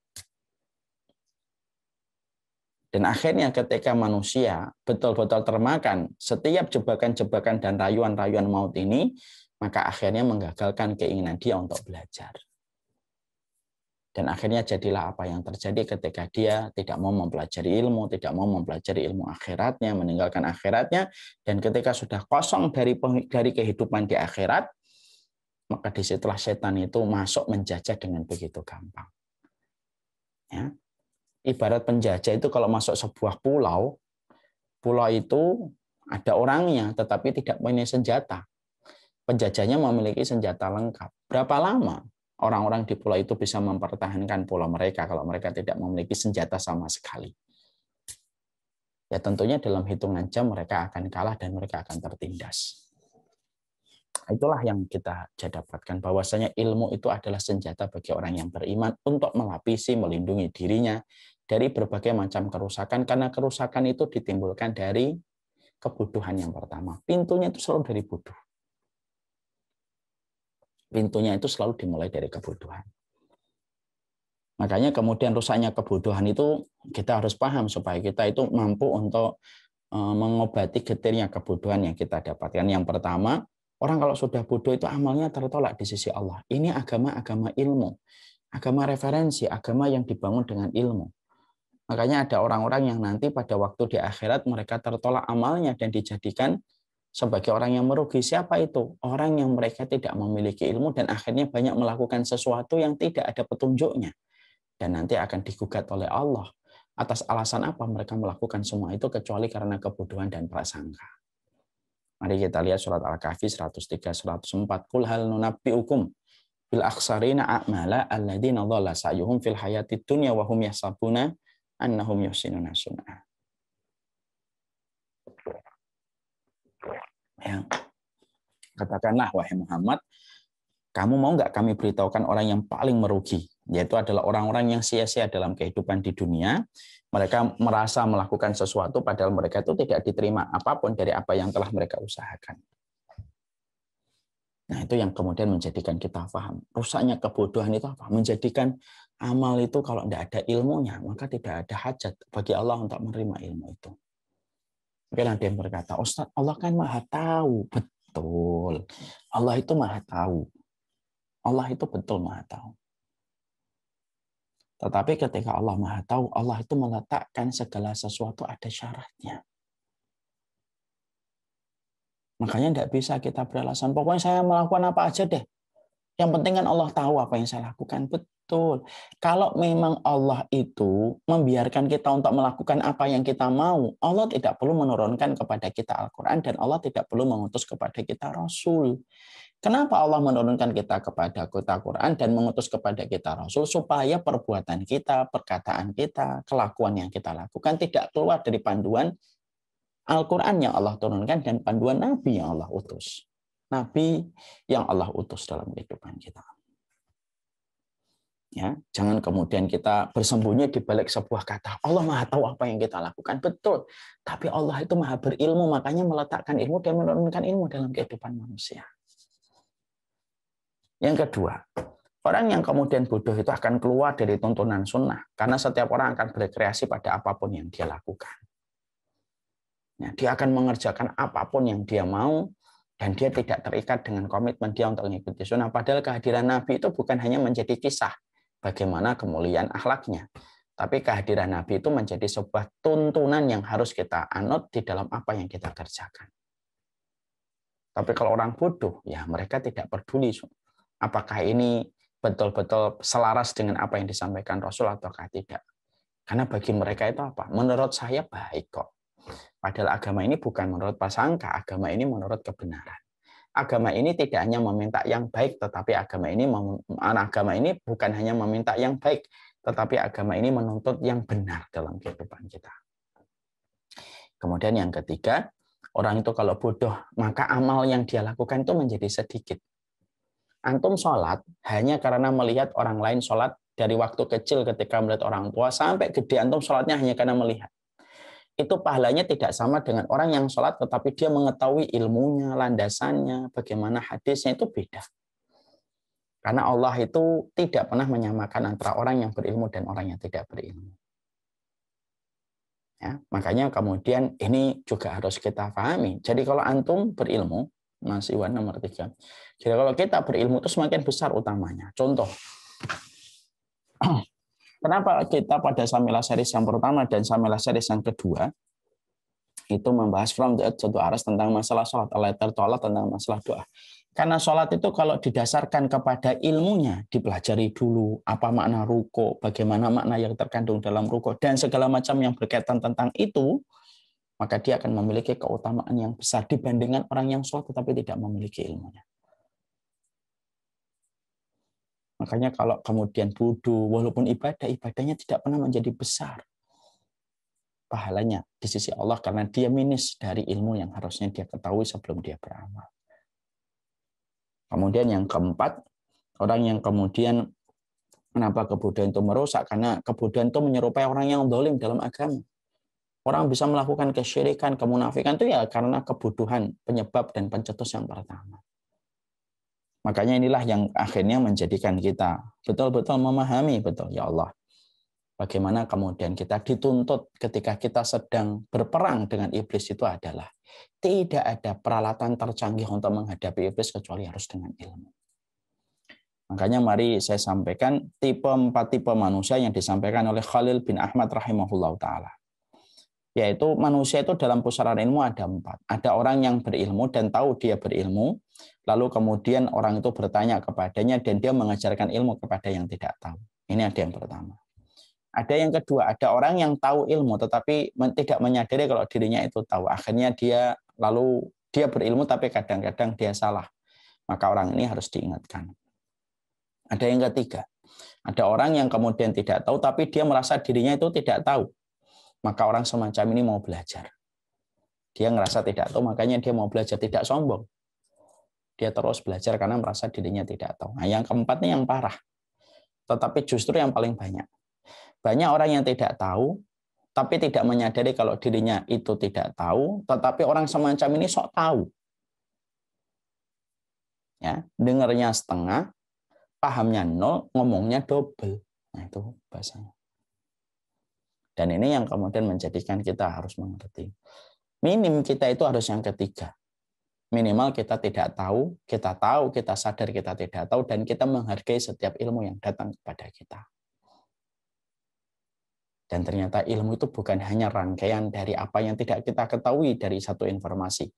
Dan akhirnya ketika manusia betul-betul termakan setiap jebakan-jebakan dan rayuan-rayuan maut ini, maka akhirnya menggagalkan keinginan dia untuk belajar. Dan akhirnya jadilah apa yang terjadi ketika dia tidak mau mempelajari ilmu, tidak mau mempelajari ilmu akhiratnya, meninggalkan akhiratnya, dan ketika sudah kosong dari kehidupan di akhirat, maka disitulah setan itu masuk menjajah dengan begitu gampang. Ya. Ibarat penjajah itu kalau masuk sebuah pulau, pulau itu ada orangnya tetapi tidak punya senjata. Penjajahnya memiliki senjata lengkap. Berapa lama orang-orang di pulau itu bisa mempertahankan pulau mereka kalau mereka tidak memiliki senjata sama sekali? Ya tentunya dalam hitungan jam mereka akan kalah dan mereka akan tertindas. Itulah yang kita dapatkan, bahwasanya ilmu itu adalah senjata bagi orang yang beriman untuk melapisi, melindungi dirinya dari berbagai macam kerusakan, karena kerusakan itu ditimbulkan dari kebutuhan yang pertama. Pintunya itu selalu dari butuh. Pintunya itu selalu dimulai dari kebutuhan. Makanya kemudian rusaknya kebutuhan itu kita harus paham supaya kita itu mampu untuk mengobati getirnya kebutuhan yang kita dapatkan. Yang pertama, orang kalau sudah bodoh itu amalnya tertolak di sisi Allah. Ini agama ilmu, agama referensi, agama yang dibangun dengan ilmu. Makanya ada orang-orang yang nanti pada waktu di akhirat mereka tertolak amalnya dan dijadikan sebagai orang yang merugi. Siapa itu? Orang yang mereka tidak memiliki ilmu dan akhirnya banyak melakukan sesuatu yang tidak ada petunjuknya. Dan nanti akan digugat oleh Allah. Atas alasan apa mereka melakukan semua itu kecuali karena kebodohan dan prasangka. Mari kita lihat surat Al-Kahfi 103-104. Qul hal nunabbi'ukum bil akhsarina a'mala alladzina dhalla sa'yuhum fil hayatid dunya wa hum yahsabuna annahum yuhsinuna sun'a. Ya. Katakanlah wahai Muhammad, kamu mau nggak kami beritahukan orang yang paling merugi, yaitu adalah orang-orang yang sia-sia dalam kehidupan di dunia. Mereka merasa melakukan sesuatu padahal mereka itu tidak diterima apapun dari apa yang telah mereka usahakan. Nah, itu yang kemudian menjadikan kita paham. Rusaknya kebodohan itu apa? Menjadikan amal itu kalau tidak ada ilmunya, maka tidak ada hajat bagi Allah untuk menerima ilmu itu. Mungkin ada yang berkata, Ustaz, Allah kan maha tahu. Betul. Allah itu maha tahu. Allah itu betul maha tahu. Tetapi ketika Allah maha tahu, Allah itu meletakkan segala sesuatu ada syaratnya. Makanya tidak bisa kita beralasan, pokoknya saya melakukan apa aja deh. Yang penting kan Allah tahu apa yang saya lakukan. Betul. Kalau memang Allah itu membiarkan kita untuk melakukan apa yang kita mau, Allah tidak perlu menurunkan kepada kita Al-Quran dan Allah tidak perlu mengutus kepada kita Rasul. Kenapa Allah menurunkan kita kepada Al-Quran dan mengutus kepada kita Rasul? Supaya perbuatan kita, perkataan kita, kelakuan yang kita lakukan tidak keluar dari panduan Al-Quran yang Allah turunkan dan panduan Nabi yang Allah utus. Nabi yang Allah utus dalam kehidupan kita. Ya, jangan kemudian kita bersembunyi di balik sebuah kata. Allah maha tahu apa yang kita lakukan. Betul. Tapi Allah itu maha berilmu, makanya meletakkan ilmu dan menurunkan ilmu dalam kehidupan manusia. Yang kedua, orang yang kemudian bodoh itu akan keluar dari tuntunan sunnah. Karena setiap orang akan berkreasi pada apapun yang dia lakukan. Ya, dia akan mengerjakan apapun yang dia mau, dan dia tidak terikat dengan komitmen dia untuk mengikuti sunnah. Padahal kehadiran Nabi itu bukan hanya menjadi kisah bagaimana kemuliaan akhlaknya, tapi kehadiran Nabi itu menjadi sebuah tuntunan yang harus kita anut di dalam apa yang kita kerjakan. Tapi kalau orang bodoh, ya mereka tidak peduli apakah ini betul-betul selaras dengan apa yang disampaikan Rasul ataukah tidak. Karena bagi mereka itu apa? Menurut saya baik kok. Padahal agama ini bukan menurut prasangka, agama ini menurut kebenaran. Agama ini tidak hanya meminta yang baik, tetapi agama ini bukan hanya meminta yang baik, tetapi agama ini menuntut yang benar dalam kehidupan kita. Kemudian yang ketiga, orang itu kalau bodoh, maka amal yang dia lakukan itu menjadi sedikit. Antum sholat hanya karena melihat orang lain sholat dari waktu kecil ketika melihat orang tua, sampai gede antum sholatnya hanya karena melihat. Itu pahalanya tidak sama dengan orang yang sholat tetapi dia mengetahui ilmunya, landasannya, bagaimana hadisnya, itu beda. Karena Allah itu tidak pernah menyamakan antara orang yang berilmu dan orang yang tidak berilmu. Ya, makanya kemudian ini juga harus kita pahami. Jadi kalau antum berilmu, Mas Iwan nomor 3. Jadi kalau kita berilmu itu semakin besar utamanya. Contoh, kenapa kita pada Samilah series yang pertama dan Samilah series yang kedua itu membahas from the edge to aras tentang masalah sholat, letter to Allah tentang masalah doa. Karena sholat itu kalau didasarkan kepada ilmunya, dipelajari dulu apa makna ruko, bagaimana makna yang terkandung dalam ruko, dan segala macam yang berkaitan tentang itu, maka dia akan memiliki keutamaan yang besar dibandingkan orang yang sholat tetapi tidak memiliki ilmunya. Makanya kalau kemudian bodoh, walaupun ibadahnya tidak pernah menjadi besar pahalanya di sisi Allah karena dia minus dari ilmu yang harusnya dia ketahui sebelum dia beramal. Kemudian yang keempat, orang yang kemudian kenapa kebodohan itu merusak? Karena kebodohan itu menyerupai orang yang zalim dalam agama. Orang bisa melakukan kesyirikan, kemunafikan itu ya karena kebodohan, penyebab dan pencetus yang pertama. Makanya inilah yang akhirnya menjadikan kita betul-betul memahami betul ya Allah. Bagaimana kemudian kita dituntut ketika kita sedang berperang dengan iblis itu adalah tidak ada peralatan tercanggih untuk menghadapi iblis kecuali harus dengan ilmu. Makanya mari saya sampaikan 4 tipe manusia yang disampaikan oleh Khalil bin Ahmad rahimahullah ta'ala. Yaitu manusia itu dalam pusaran ilmu ada 4. Ada orang yang berilmu dan tahu dia berilmu, lalu kemudian orang itu bertanya kepadanya dan dia mengajarkan ilmu kepada yang tidak tahu. Ini ada yang pertama. Ada yang kedua, ada orang yang tahu ilmu tetapi tidak menyadari kalau dirinya itu tahu. Akhirnya dia berilmu tapi kadang-kadang dia salah. Maka orang ini harus diingatkan. Ada yang ketiga, ada orang yang kemudian tidak tahu tapi dia merasa dirinya itu tidak tahu. Maka orang semacam ini mau belajar. Dia ngerasa tidak tahu, makanya dia mau belajar, tidak sombong. Dia terus belajar karena merasa dirinya tidak tahu. Nah, yang keempat ini yang parah. Tetapi justru yang paling banyak. Banyak orang yang tidak tahu, tapi tidak menyadari kalau dirinya itu tidak tahu, tetapi orang semacam ini sok tahu. Ya, dengarnya setengah, pahamnya 0, ngomongnya double. Nah, itu bahasanya. Dan ini yang kemudian menjadikan kita harus mengerti. Minim kita itu harus yang ketiga. Minimal kita tidak tahu, kita sadar kita tidak tahu, dan kita menghargai setiap ilmu yang datang kepada kita. Dan ternyata ilmu itu bukan hanya rangkaian dari apa yang tidak kita ketahui dari satu informasi.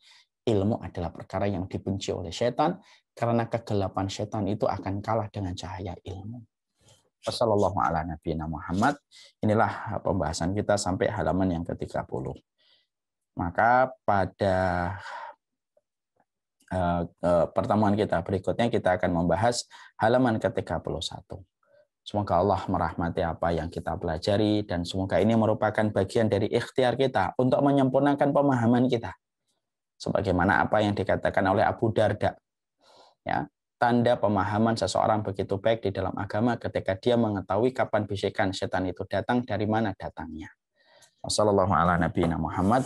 Ilmu adalah perkara yang dibenci oleh setan, karena kegelapan setan itu akan kalah dengan cahaya ilmu. Wassallallahu ala nabiyina Muhammad. Inilah pembahasan kita sampai halaman yang ke-30. Maka pada pertemuan kita berikutnya kita akan membahas halaman ke-31. Semoga Allah merahmati apa yang kita pelajari, dan semoga ini merupakan bagian dari ikhtiar kita untuk menyempurnakan pemahaman kita. Sebagaimana apa yang dikatakan oleh Abu Darda. Ya, tanda pemahaman seseorang begitu baik di dalam agama ketika dia mengetahui kapan bisikan setan itu datang, dari mana datangnya. Wassalamualaikum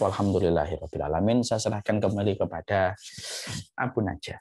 warahmatullahi wabarakatuh. Saya serahkan kembali kepada Abu Najah.